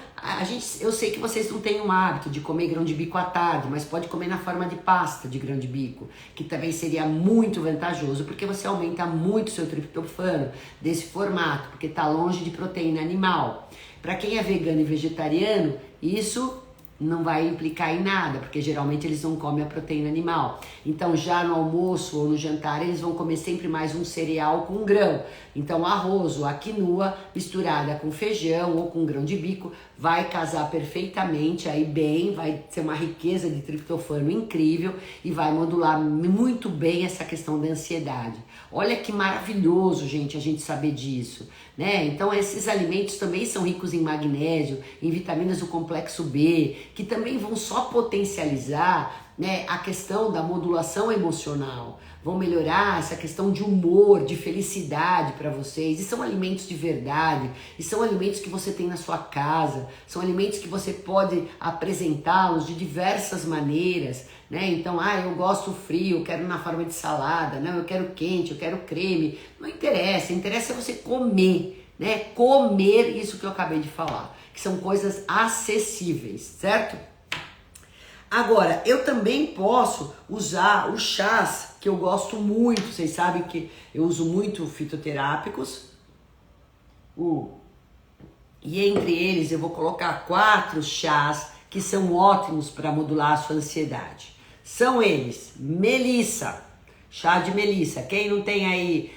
eu sei que vocês não têm um hábito de comer grão de bico à tarde, mas pode comer na forma de pasta de grão de bico, que também seria muito vantajoso, porque você aumenta muito o seu triptofano desse formato, porque tá longe de proteína animal. Para quem é vegano e vegetariano, isso não vai implicar em nada, porque geralmente eles não comem a proteína animal. Então já no almoço ou no jantar eles vão comer sempre mais um cereal com grão. Então arroz ou a quinoa misturada com feijão ou com grão de bico vai casar perfeitamente aí bem, vai ser uma riqueza de triptofano incrível e vai modular muito bem essa questão da ansiedade. Olha que maravilhoso, gente, a gente saber disso, né? Então esses alimentos também são ricos em magnésio, em vitaminas do complexo B, que também vão só potencializar, né, a questão da modulação emocional, vão melhorar essa questão de humor, de felicidade para vocês. E são alimentos de verdade, e são alimentos que você tem na sua casa, são alimentos que você pode apresentá-los de diversas maneiras, né? Então, eu gosto frio, eu quero na forma de salada, não, eu quero quente, eu quero creme, não interessa, interessa você comer, né? Comer isso que eu acabei de falar, que são coisas acessíveis, certo? Agora, eu também posso usar os chás, que eu gosto muito, vocês sabem que eu uso muito fitoterápicos, e entre eles eu vou colocar 4 chás que são ótimos para modular a sua ansiedade. São eles: melissa, chá de melissa. Quem não tem aí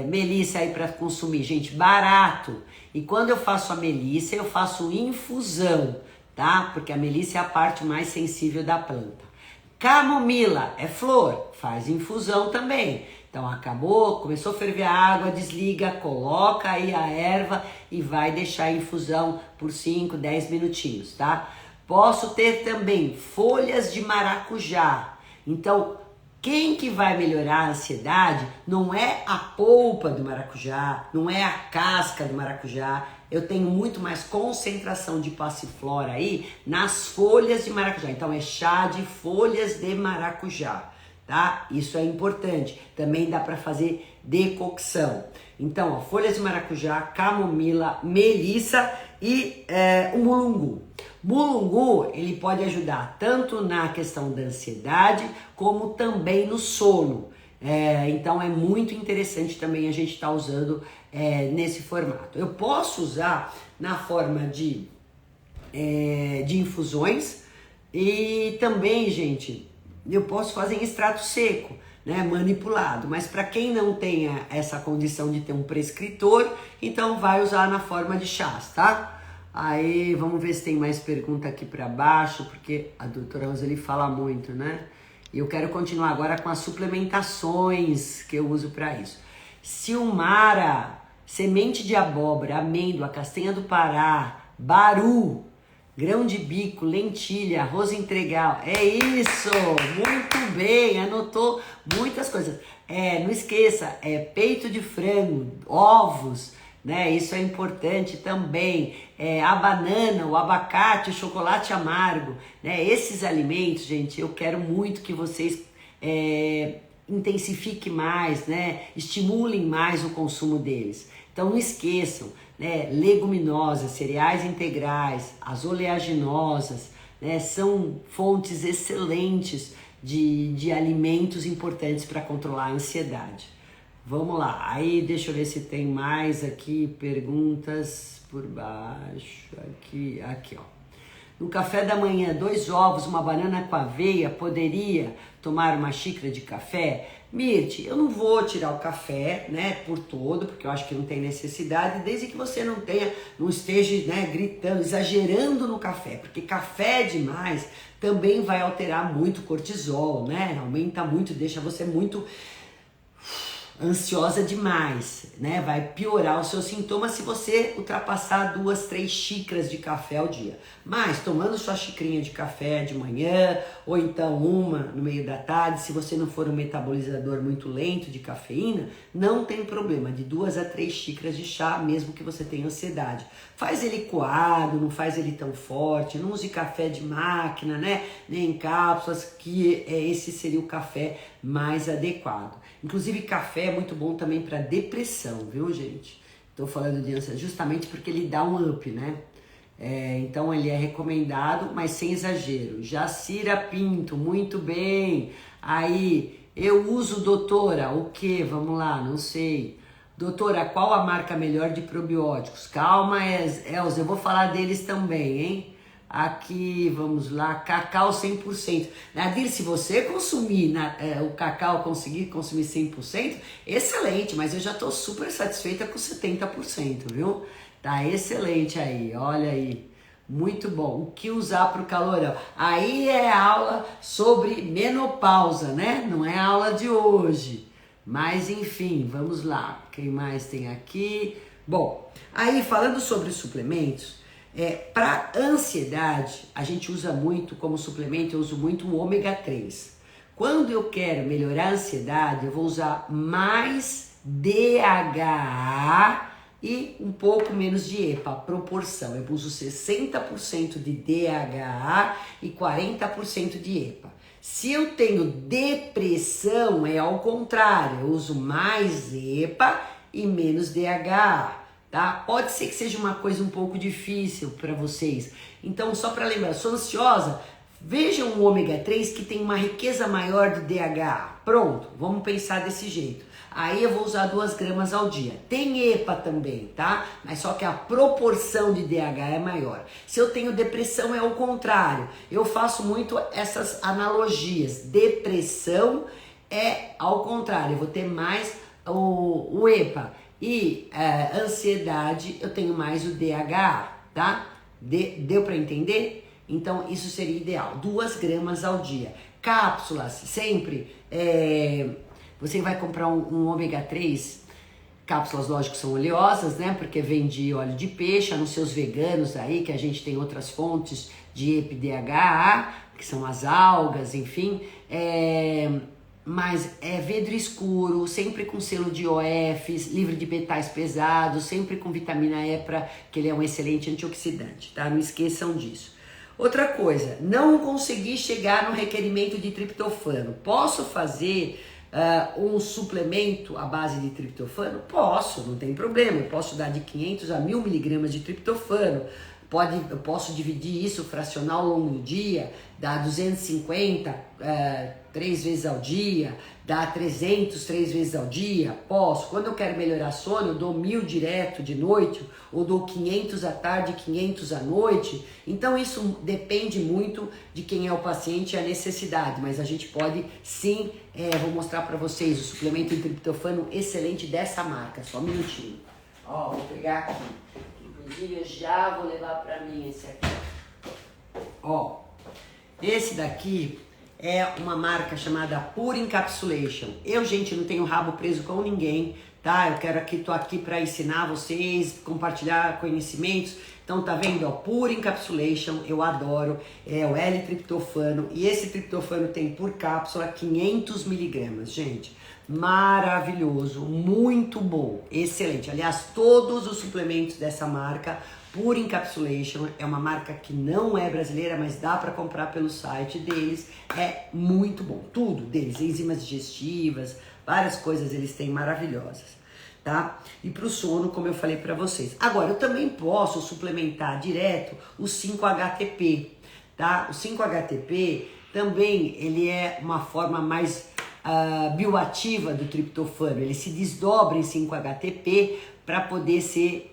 melissa aí para consumir, gente, barato. E quando eu faço a melissa, eu faço infusão, tá? Porque a melissa é a parte mais sensível da planta. Camomila é flor, faz infusão também. Então acabou, começou a ferver a água, desliga, coloca aí a erva e vai deixar a infusão por 5, 10 minutinhos, tá? Posso ter também folhas de maracujá. Então, quem que vai melhorar a ansiedade não é a polpa do maracujá, não é a casca do maracujá. Eu tenho muito mais concentração de passiflora aí nas folhas de maracujá. Então é chá de folhas de maracujá, tá? Isso é importante. Também dá para fazer decocção. Então, folhas de maracujá, camomila, melissa e o mulungu. Mulungu, ele pode ajudar tanto na questão da ansiedade, como também no sono. Então é muito interessante também a gente estar usando nesse formato. Eu posso usar na forma de infusões e também, gente, eu posso fazer em extrato seco, né, manipulado, mas para quem não tenha essa condição de ter um prescritor, então vai usar na forma de chás, tá? Aí vamos ver se tem mais pergunta aqui para baixo, porque a doutora Roseli fala muito, né? E eu quero continuar agora com as suplementações que eu uso para isso. Silmara, semente de abóbora, amêndoa, castanha do Pará, baru, grão de bico, lentilha, arroz integral. É isso! Muito bem! Anotou muitas coisas. Não esqueça, peito de frango, ovos, né? Isso é importante também. A banana, o abacate, o chocolate amargo, né? Esses alimentos, gente, eu quero muito que vocês intensifiquem mais, né? Estimulem mais o consumo deles. Então não esqueçam, né? Leguminosas, cereais integrais, as oleaginosas, né? São fontes excelentes de alimentos importantes para controlar a ansiedade. Vamos lá, aí deixa eu ver se tem mais aqui perguntas por baixo, aqui ó. No café da manhã, 2 ovos, uma banana com aveia, poderia tomar uma xícara de café? Mirte, eu não vou tirar o café, né, por todo, porque eu acho que não tem necessidade, desde que você não esteja, né, gritando, exagerando no café, porque café demais também vai alterar muito o cortisol, né, aumenta muito, deixa você muito ansiosa demais, né? Vai piorar os seus sintomas se você ultrapassar 2, 3 xícaras de café ao dia. Mas tomando sua xicrinha de café de manhã, ou então uma no meio da tarde, se você não for um metabolizador muito lento de cafeína, não tem problema, de 2 a 3 xícaras de chá, mesmo que você tenha ansiedade. Faz ele coado, não faz ele tão forte, não use café de máquina, né? Nem cápsulas, que esse seria o café mais adequado. Inclusive café é muito bom também para depressão, viu, gente? Estou falando de ansiedade justamente porque ele dá um up, né? Então ele é recomendado, mas sem exagero. Jacira Pinto, muito bem. Aí, eu uso, doutora, o que? Vamos lá, não sei. Doutora, qual a marca melhor de probióticos? Calma, Elza, eu vou falar deles também, hein? Aqui, vamos lá, cacau 100%. Nadir, se você consumir o cacau, conseguir consumir 100%, excelente, mas eu já estou super satisfeita com 70%, viu? Tá excelente aí, olha aí. Muito bom. O que usar para o calorão? Aí é aula sobre menopausa, né? Não é a aula de hoje. Mas enfim, vamos lá. Quem mais tem aqui? Bom, aí falando sobre suplementos, para ansiedade, a gente usa muito como suplemento, eu uso muito o ômega 3. Quando eu quero melhorar a ansiedade, eu vou usar mais DHA e um pouco menos de EPA, a proporção. Eu uso 60% de DHA e 40% de EPA. Se eu tenho depressão, é ao contrário, eu uso mais EPA e menos DHA. Tá? Pode ser que seja uma coisa um pouco difícil para vocês. Então, só para lembrar, sou ansiosa, vejam o ômega 3 que tem uma riqueza maior de DHA. Pronto, vamos pensar desse jeito. Aí eu vou usar 2 gramas ao dia. Tem EPA também, tá? Mas só que a proporção de DHA é maior. Se eu tenho depressão, é o contrário. Eu faço muito essas analogias. Depressão é ao contrário, eu vou ter mais o EPA. E ansiedade, eu tenho mais o DHA, tá? Deu para entender? Então, isso seria ideal. 2 gramas ao dia. Cápsulas, sempre. Você vai comprar um ômega 3, cápsulas, lógico, são oleosas, né? Porque vem de óleo de peixe, nos seus veganos aí, que a gente tem outras fontes de EPA e DHA, que são as algas, enfim. Mas vidro escuro, sempre com selo de OF, livre de metais pesados, sempre com vitamina E, que ele é um excelente antioxidante, tá? Não esqueçam disso. Outra coisa, não consegui chegar no requerimento de triptofano. Posso fazer um suplemento à base de triptofano? Posso, não tem problema. Eu posso dar de 500 a 1000 miligramas de triptofano eu posso dividir isso, fracionar ao longo do dia, dá 250 3 vezes ao dia, dá 300 3 vezes ao dia, posso. Quando eu quero melhorar sono, eu dou 1000 direto de noite, ou dou 500 à tarde, 500 à noite. Então isso depende muito de quem é o paciente e a necessidade, mas a gente pode sim, vou mostrar para vocês o suplemento em triptofano excelente dessa marca, só um minutinho. Ó, vou pegar aqui, inclusive eu já vou levar para mim esse aqui. Ó, esse daqui é uma marca chamada Pure Encapsulation. Eu, gente, não tenho rabo preso com ninguém, tá? Tô aqui para ensinar vocês, compartilhar conhecimentos. Então, tá vendo? Ó, Pure Encapsulation, eu adoro, é o L-triptofano. E esse triptofano tem por cápsula 500 miligramas, gente. Maravilhoso, muito bom, excelente. Aliás, todos os suplementos dessa marca, Pure Encapsulation, é uma marca que não é brasileira, mas dá para comprar pelo site deles, é muito bom, tudo deles, enzimas digestivas, várias coisas eles têm maravilhosas, tá? E para o sono, como eu falei para vocês. Agora, eu também posso suplementar direto o 5-HTP, tá? O 5-HTP também, ele é uma forma mais bioativa do triptofano, ele se desdobra em 5-HTP para poder ser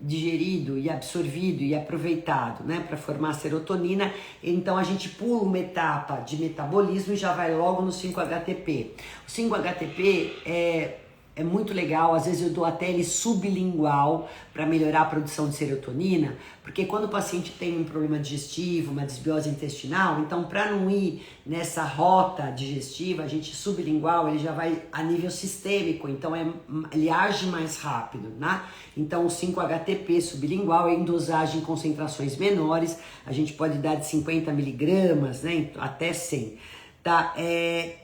digerido e absorvido e aproveitado, né, para formar serotonina. Então a gente pula uma etapa de metabolismo e já vai logo no 5-HTP. O 5-HTP é muito legal, às vezes eu dou até ele sublingual para melhorar a produção de serotonina, porque quando o paciente tem um problema digestivo, uma desbiose intestinal, então para não ir nessa rota digestiva, a gente sublingual, ele já vai a nível sistêmico, então ele age mais rápido, né? Então o 5-HTP sublingual é em dosagem em concentrações menores, a gente pode dar de 50 miligramas, né, até 100. Tá?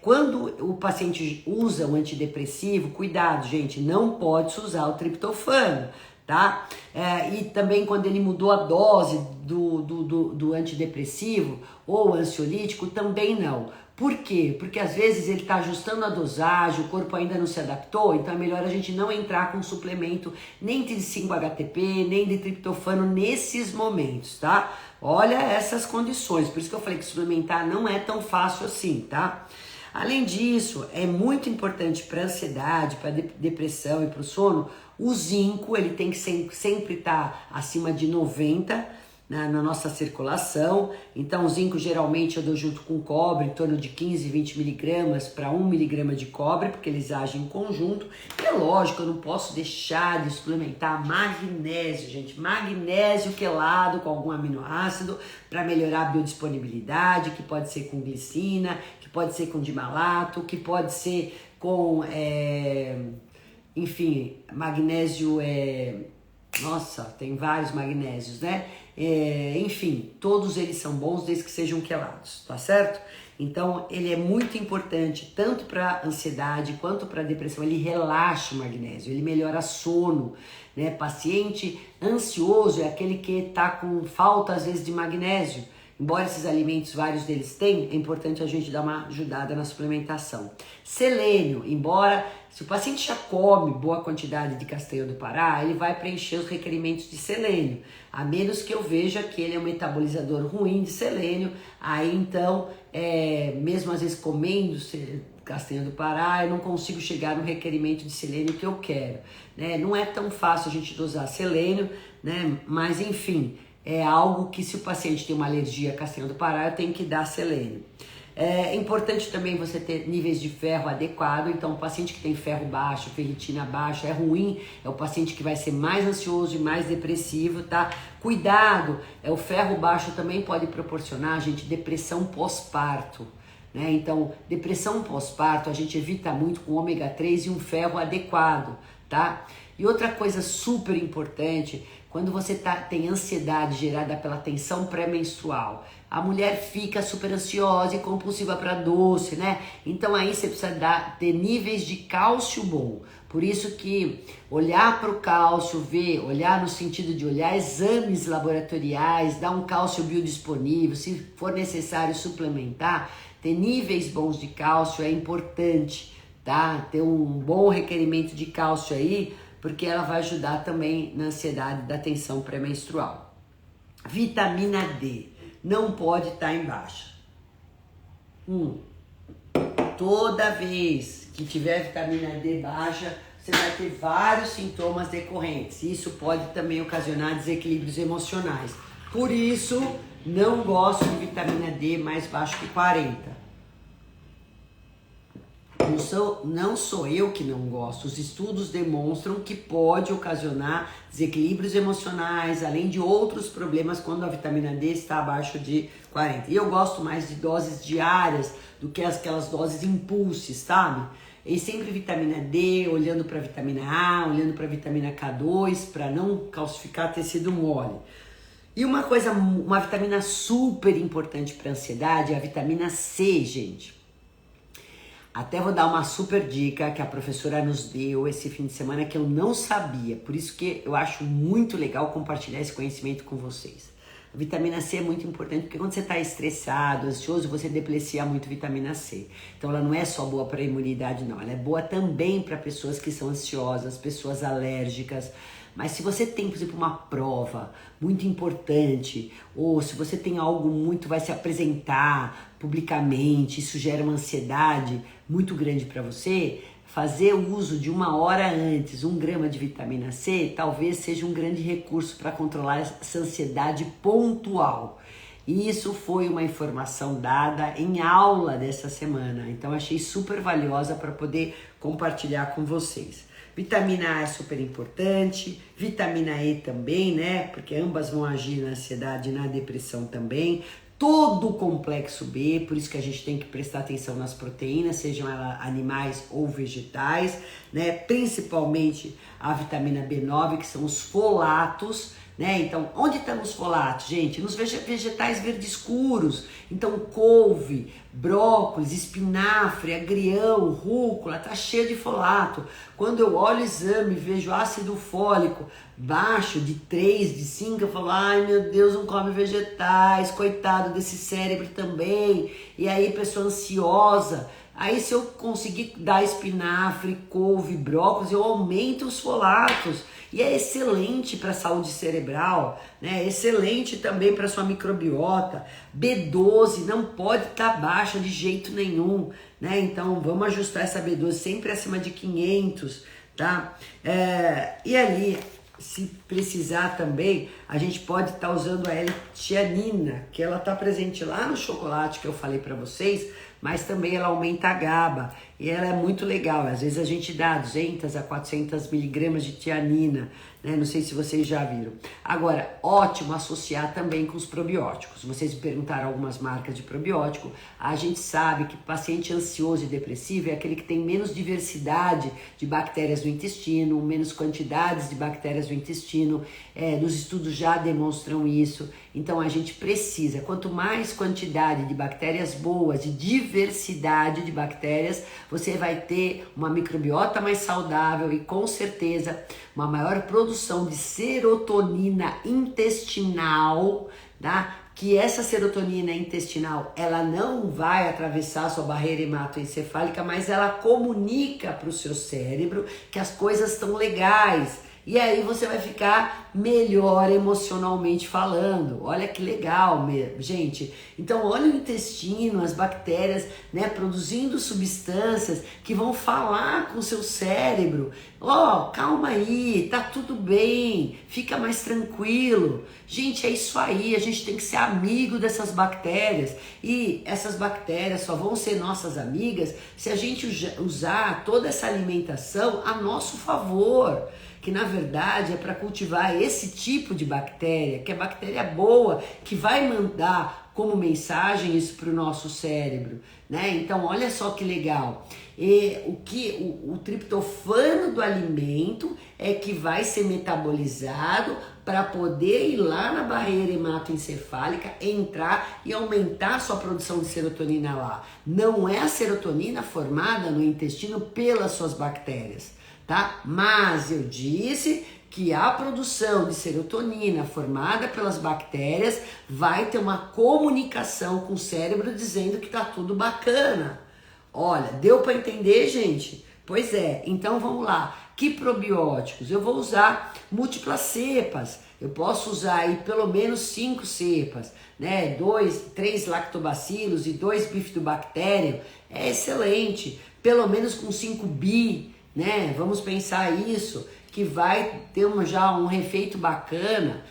Quando o paciente usa um antidepressivo, cuidado, gente, não pode usar o triptofano, tá? E também quando ele mudou a dose do antidepressivo ou ansiolítico, também não. Por quê? Porque às vezes ele está ajustando a dosagem, o corpo ainda não se adaptou, então é melhor a gente não entrar com suplemento nem de 5-HTP, nem de triptofano nesses momentos, tá? Olha essas condições, por isso que eu falei que suplementar não é tão fácil assim, tá? Além disso, é muito importante para ansiedade, para depressão e para o sono, o zinco, ele tem que sempre estar acima de 90 na nossa circulação. Então o zinco geralmente eu dou junto com cobre, em torno de 15, 20 miligramas para 1 miligrama de cobre, porque eles agem em conjunto. E é lógico, eu não posso deixar de suplementar magnésio, gente. Magnésio quelado com algum aminoácido para melhorar a biodisponibilidade, que pode ser com glicina, que pode ser com dimalato, que pode ser com, enfim, magnésio nossa, tem vários magnésios, né? Enfim, todos eles são bons desde que sejam quelados, tá certo? Então, ele é muito importante tanto para ansiedade quanto para depressão. Ele relaxa o magnésio, ele melhora sono, né? Paciente ansioso é aquele que tá com falta às vezes de magnésio. Embora esses alimentos, vários deles têm, é importante a gente dar uma ajudada na suplementação. Selênio, embora se o paciente já come boa quantidade de castanha do Pará, ele vai preencher os requerimentos de selênio, a menos que eu veja que ele é um metabolizador ruim de selênio, aí então, mesmo às vezes comendo castanha do Pará, eu não consigo chegar no requerimento de selênio que eu quero, né? Não é tão fácil a gente dosar selênio, né? Mas enfim, é algo que se o paciente tem uma alergia à castanha do Pará, eu tenho que dar selênio. É importante também você ter níveis de ferro adequado, então o paciente que tem ferro baixo, ferritina baixa, é ruim, é o paciente que vai ser mais ansioso e mais depressivo, tá? Cuidado, o ferro baixo também pode proporcionar, gente, depressão pós-parto, né? Então, depressão pós-parto a gente evita muito com ômega 3 e um ferro adequado, tá? E outra coisa super importante, quando você tem ansiedade gerada pela tensão pré-menstrual, a mulher fica super ansiosa e compulsiva para doce, né? Então aí você precisa ter níveis de cálcio bom. Por isso que olhar para o cálcio, olhar no sentido de olhar exames laboratoriais, dar um cálcio biodisponível, se for necessário suplementar, ter níveis bons de cálcio é importante, tá? Ter um bom requerimento de cálcio aí, porque ela vai ajudar também na ansiedade da tensão pré-menstrual. Vitamina D não pode estar em baixa. Toda vez que tiver vitamina D baixa, você vai ter vários sintomas decorrentes. Isso pode também ocasionar desequilíbrios emocionais. Por isso, não gosto de vitamina D mais baixo que 40. Não sou eu que não gosto. Os estudos demonstram que pode ocasionar desequilíbrios emocionais, além de outros problemas quando a vitamina D está abaixo de 40. E eu gosto mais de doses diárias do que aquelas doses impulsos, sabe? E sempre vitamina D, olhando para vitamina A, olhando para vitamina K2, para não calcificar tecido mole. E uma vitamina super importante para ansiedade é a vitamina C, gente. Até vou dar uma super dica que a professora nos deu esse fim de semana que eu não sabia. Por isso que eu acho muito legal compartilhar esse conhecimento com vocês. A vitamina C é muito importante porque quando você está estressado, ansioso, você deplecia muito vitamina C. Então ela não é só boa para a imunidade, não. Ela é boa também para pessoas que são ansiosas, pessoas alérgicas. Mas se você tem, por exemplo, uma prova muito importante, ou se você tem algo muito, vai se apresentar publicamente, isso gera uma ansiedade muito grande para você, fazer o uso de 1 hora antes, 1 grama de vitamina C, talvez seja um grande recurso para controlar essa ansiedade pontual. E isso foi uma informação dada em aula dessa semana, então achei super valiosa para poder compartilhar com vocês. Vitamina A é super importante, vitamina E também, né? Porque ambas vão agir na ansiedade e na depressão também. Todo o complexo B, por isso que a gente tem que prestar atenção nas proteínas, sejam elas animais ou vegetais, né? Principalmente a vitamina B9, que são os folatos, né? Então, onde estão os folatos, gente? Nos vegetais verdes escuros. Então, couve, brócolis, espinafre, agrião, rúcula, tá cheio de folato. Quando eu olho o exame e vejo ácido fólico baixo de 3, de 5, eu falo, ai meu Deus, não come vegetais, coitado desse cérebro também. E aí, pessoa ansiosa. Aí se eu conseguir dar espinafre, couve, brócolis, eu aumento os folatos. E é excelente para a saúde cerebral, né? Excelente também para sua microbiota. B12 não pode estar baixa de jeito nenhum, né? Então vamos ajustar essa B12 sempre acima de 500, tá? E ali, se precisar também, a gente pode estar usando a L-tianina, que ela está presente lá no chocolate que eu falei para vocês, mas também ela aumenta a GABA e ela é muito legal. Às vezes a gente dá 200 a 400 miligramas de tianina, né? Não sei se vocês já viram. Agora, ótimo associar também com os probióticos. Vocês me perguntaram algumas marcas de probiótico. A gente sabe que paciente ansioso e depressivo é aquele que tem menos diversidade de bactérias no intestino, menos quantidades de bactérias no intestino. Nos estudos já demonstram isso. Então a gente precisa, quanto mais quantidade de bactérias boas, de diversidade de bactérias, você vai ter uma microbiota mais saudável e com certeza uma maior produção de serotonina intestinal, tá? Que essa serotonina intestinal, ela não vai atravessar a sua barreira hematoencefálica, mas ela comunica para o seu cérebro que as coisas estão legais. E aí você vai ficar melhor emocionalmente falando. Olha que legal, gente. Então olha o intestino, as bactérias, né, produzindo substâncias que vão falar com o seu cérebro. Calma aí, tá tudo bem, fica mais tranquilo. Gente, é isso aí, a gente tem que ser amigo dessas bactérias. E essas bactérias só vão ser nossas amigas se a gente usar toda essa alimentação a nosso favor. Que na verdade é para cultivar esse tipo de bactéria, que é bactéria boa, que vai mandar como mensagem isso para o nosso cérebro, né? Então olha só que legal. O triptofano do alimento é que vai ser metabolizado para poder ir lá na barreira hematoencefálica, entrar e aumentar a sua produção de serotonina lá. Não é a serotonina formada no intestino pelas suas bactérias, tá? Mas eu disse que a produção de serotonina formada pelas bactérias vai ter uma comunicação com o cérebro dizendo que tá tudo bacana. Olha, deu para entender, gente? Pois é, então vamos lá. Que probióticos? Eu vou usar múltiplas cepas, Eu posso usar aí pelo menos 5 cepas, né? 3 lactobacilos e 2 bifidobacterium, é excelente. Pelo menos com 5 bi, né? Vamos pensar isso, que vai ter já um efeito bacana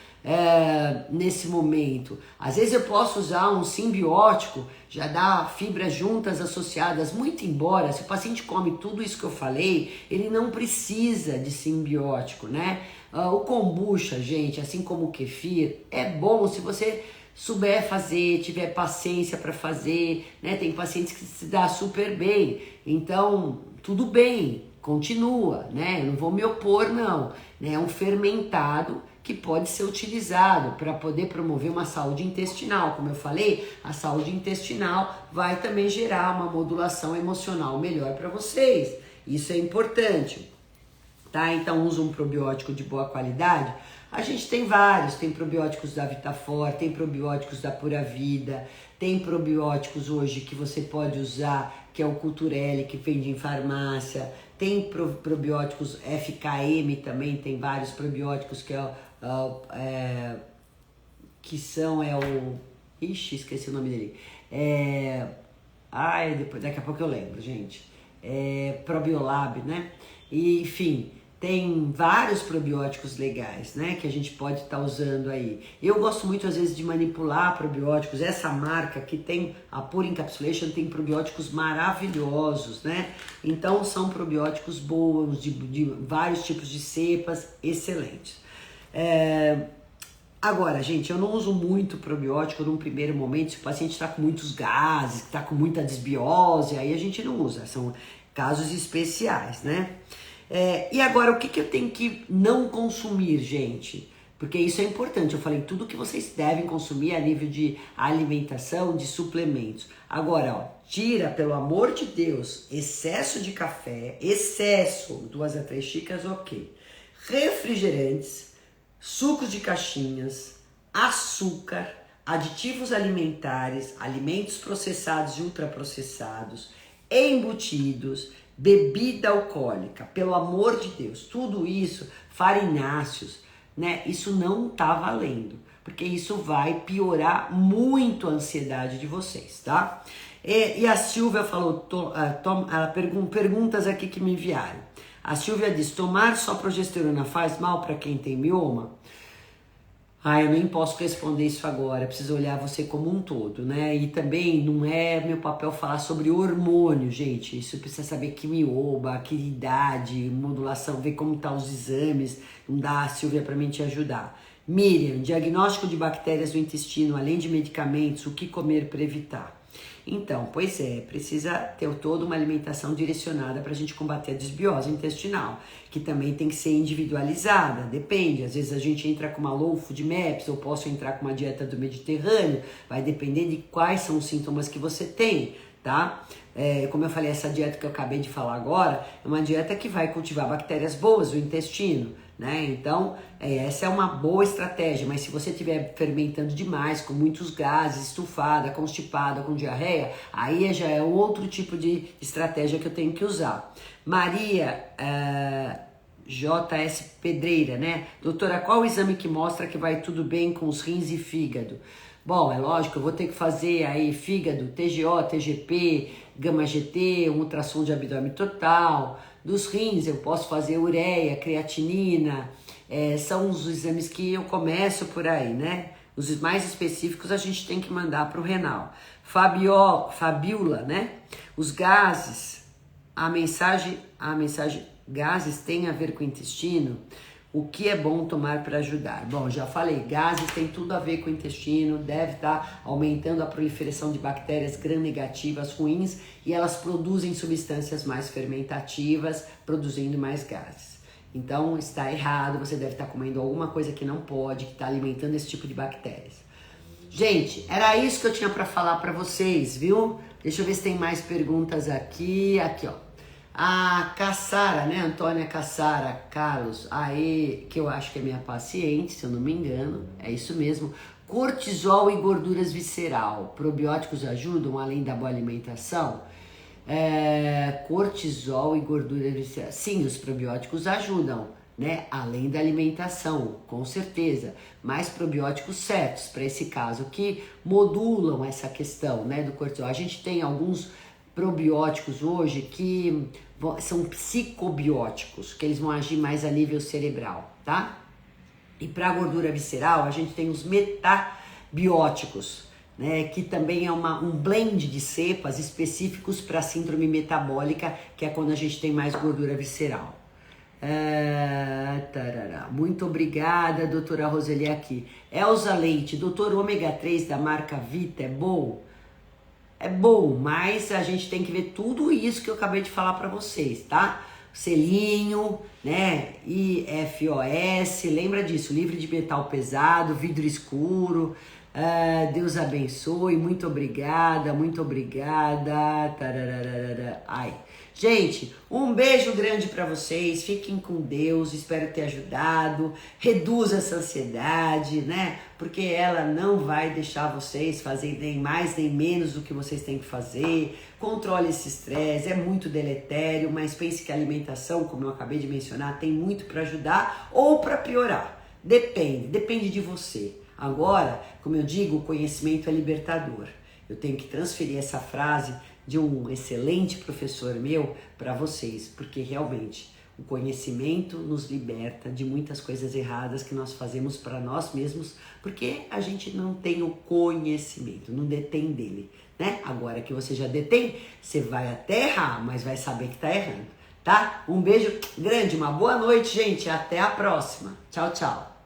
nesse momento. Às vezes eu posso usar um simbiótico, já dá fibras juntas associadas, muito embora, se o paciente come tudo isso que eu falei, ele não precisa de simbiótico, né? O kombucha, gente, assim como o kefir, é bom se você souber fazer, tiver paciência para fazer, né? Tem pacientes que se dá super bem, então tudo bem, continua, né? Eu não vou me opor, não, né? É um fermentado que pode ser utilizado para poder promover uma saúde intestinal. Como eu falei, a saúde intestinal vai também gerar uma modulação emocional melhor para vocês. Isso é importante, tá? Então usa um probiótico de boa qualidade. A gente tem vários, tem probióticos da Vitafor, tem probióticos da Pura Vida, tem probióticos hoje que você pode usar, que é o Culturelle, que vende em farmácia, tem probióticos FKM também, tem vários probióticos que Ixi, esqueci o nome dele. Daqui a pouco eu lembro, gente. Probiolab, né? E, enfim, tem vários probióticos legais, né? Que a gente pode estar usando aí. Eu gosto muito, às vezes, de manipular probióticos. Essa marca que tem a Pure Encapsulation tem probióticos maravilhosos, né? Então, são probióticos bons, de vários tipos de cepas, excelentes. Agora, gente, eu não uso muito probiótico num primeiro momento, se o paciente está com muitos gases, está com muita desbiose, aí a gente não usa, são casos especiais, né? E agora, o que eu tenho que não consumir, gente? Porque isso é importante, eu falei tudo que vocês devem consumir a nível de alimentação, de suplementos. Agora, ó, tira, pelo amor de Deus, excesso de café, 2 a 3 xícaras, ok. Refrigerantes, sucos de caixinhas, açúcar, aditivos alimentares, alimentos processados e ultraprocessados, embutidos, bebida alcoólica, pelo amor de Deus, tudo isso, farináceos, né? Isso não tá valendo, porque isso vai piorar muito a ansiedade de vocês, tá? E a Silvia falou, perguntas aqui que me enviaram. A Silvia diz, tomar só progesterona faz mal para quem tem mioma? Eu nem posso responder isso agora, preciso olhar você como um todo, né? E também não é meu papel falar sobre hormônio, gente. Isso precisa saber que mioma, que idade, modulação, ver como tá os exames. Não dá, Silvia, para mim te ajudar. Miriam, diagnóstico de bactérias do intestino, além de medicamentos, o que comer para evitar? Então, pois precisa ter toda uma alimentação direcionada para a gente combater a desbiose intestinal, que também tem que ser individualizada, depende, às vezes a gente entra com uma low food maps, ou posso entrar com uma dieta do Mediterrâneo, vai depender de quais são os sintomas que você tem, tá? Como eu falei, essa dieta que eu acabei de falar agora, é uma dieta que vai cultivar bactérias boas do intestino, né? Então, essa é uma boa estratégia, mas se você estiver fermentando demais, com muitos gases, estufada, constipada, com diarreia, aí já é outro tipo de estratégia que eu tenho que usar. Maria JS Pedreira, né? Doutora, qual o exame que mostra que vai tudo bem com os rins e fígado? Bom, é lógico, eu vou ter que fazer aí fígado, TGO, TGP, gama-GT, um ultrassom de abdômen total. Dos rins eu posso fazer ureia, creatinina, são os exames que eu começo por aí, né? Os mais específicos a gente tem que mandar para o renal. Fabiola, né? Os gases, a mensagem, gases tem a ver com o intestino? O que é bom tomar para ajudar? Bom, já falei, gases tem tudo a ver com o intestino, deve estar aumentando a proliferação de bactérias gram-negativas ruins e elas produzem substâncias mais fermentativas, produzindo mais gases. Então, está errado, você deve estar comendo alguma coisa que não pode, que está alimentando esse tipo de bactérias. Gente, era isso que eu tinha para falar para vocês, viu? Deixa eu ver se tem mais perguntas aqui. Aqui, ó. A Cassara, né? Antônia Cassara, Carlos, que eu acho que é minha paciente, se eu não me engano, é isso mesmo. Cortisol e gorduras visceral, probióticos ajudam além da boa alimentação? Cortisol e gorduras viscerais, sim, os probióticos ajudam, né? Além da alimentação, com certeza, mais probióticos certos para esse caso, que modulam essa questão, né, do cortisol. A gente tem alguns probióticos hoje que são psicobióticos, que eles vão agir mais a nível cerebral, tá? E para a gordura visceral, a gente tem os metabióticos, né, que também é um blend de cepas específicos para síndrome metabólica, que é quando a gente tem mais gordura visceral. Muito obrigada, doutora Roseli aqui. Elza Leite, doutor, ômega 3 da marca Vita é bom? É bom, mas a gente tem que ver tudo isso que eu acabei de falar para vocês, tá? Selinho, né? IFOS, lembra disso, livre de metal pesado, vidro escuro. Deus abençoe, muito obrigada, muito obrigada. Ai. Gente, um beijo grande para vocês, fiquem com Deus, espero ter ajudado, reduza essa ansiedade, né? Porque ela não vai deixar vocês fazerem nem mais nem menos do que vocês têm que fazer. Controle esse estresse, é muito deletério, mas pense que a alimentação, como eu acabei de mencionar, tem muito para ajudar ou para piorar. Depende de você. Agora, como eu digo, o conhecimento é libertador. Eu tenho que transferir essa frase de um excelente professor meu para vocês, porque realmente o conhecimento nos liberta de muitas coisas erradas que nós fazemos para nós mesmos, porque a gente não tem o conhecimento, não detém dele, né? Agora que você já detém, você vai até errar, mas vai saber que tá errando, tá? Um beijo grande, uma boa noite, gente, até a próxima. Tchau, tchau.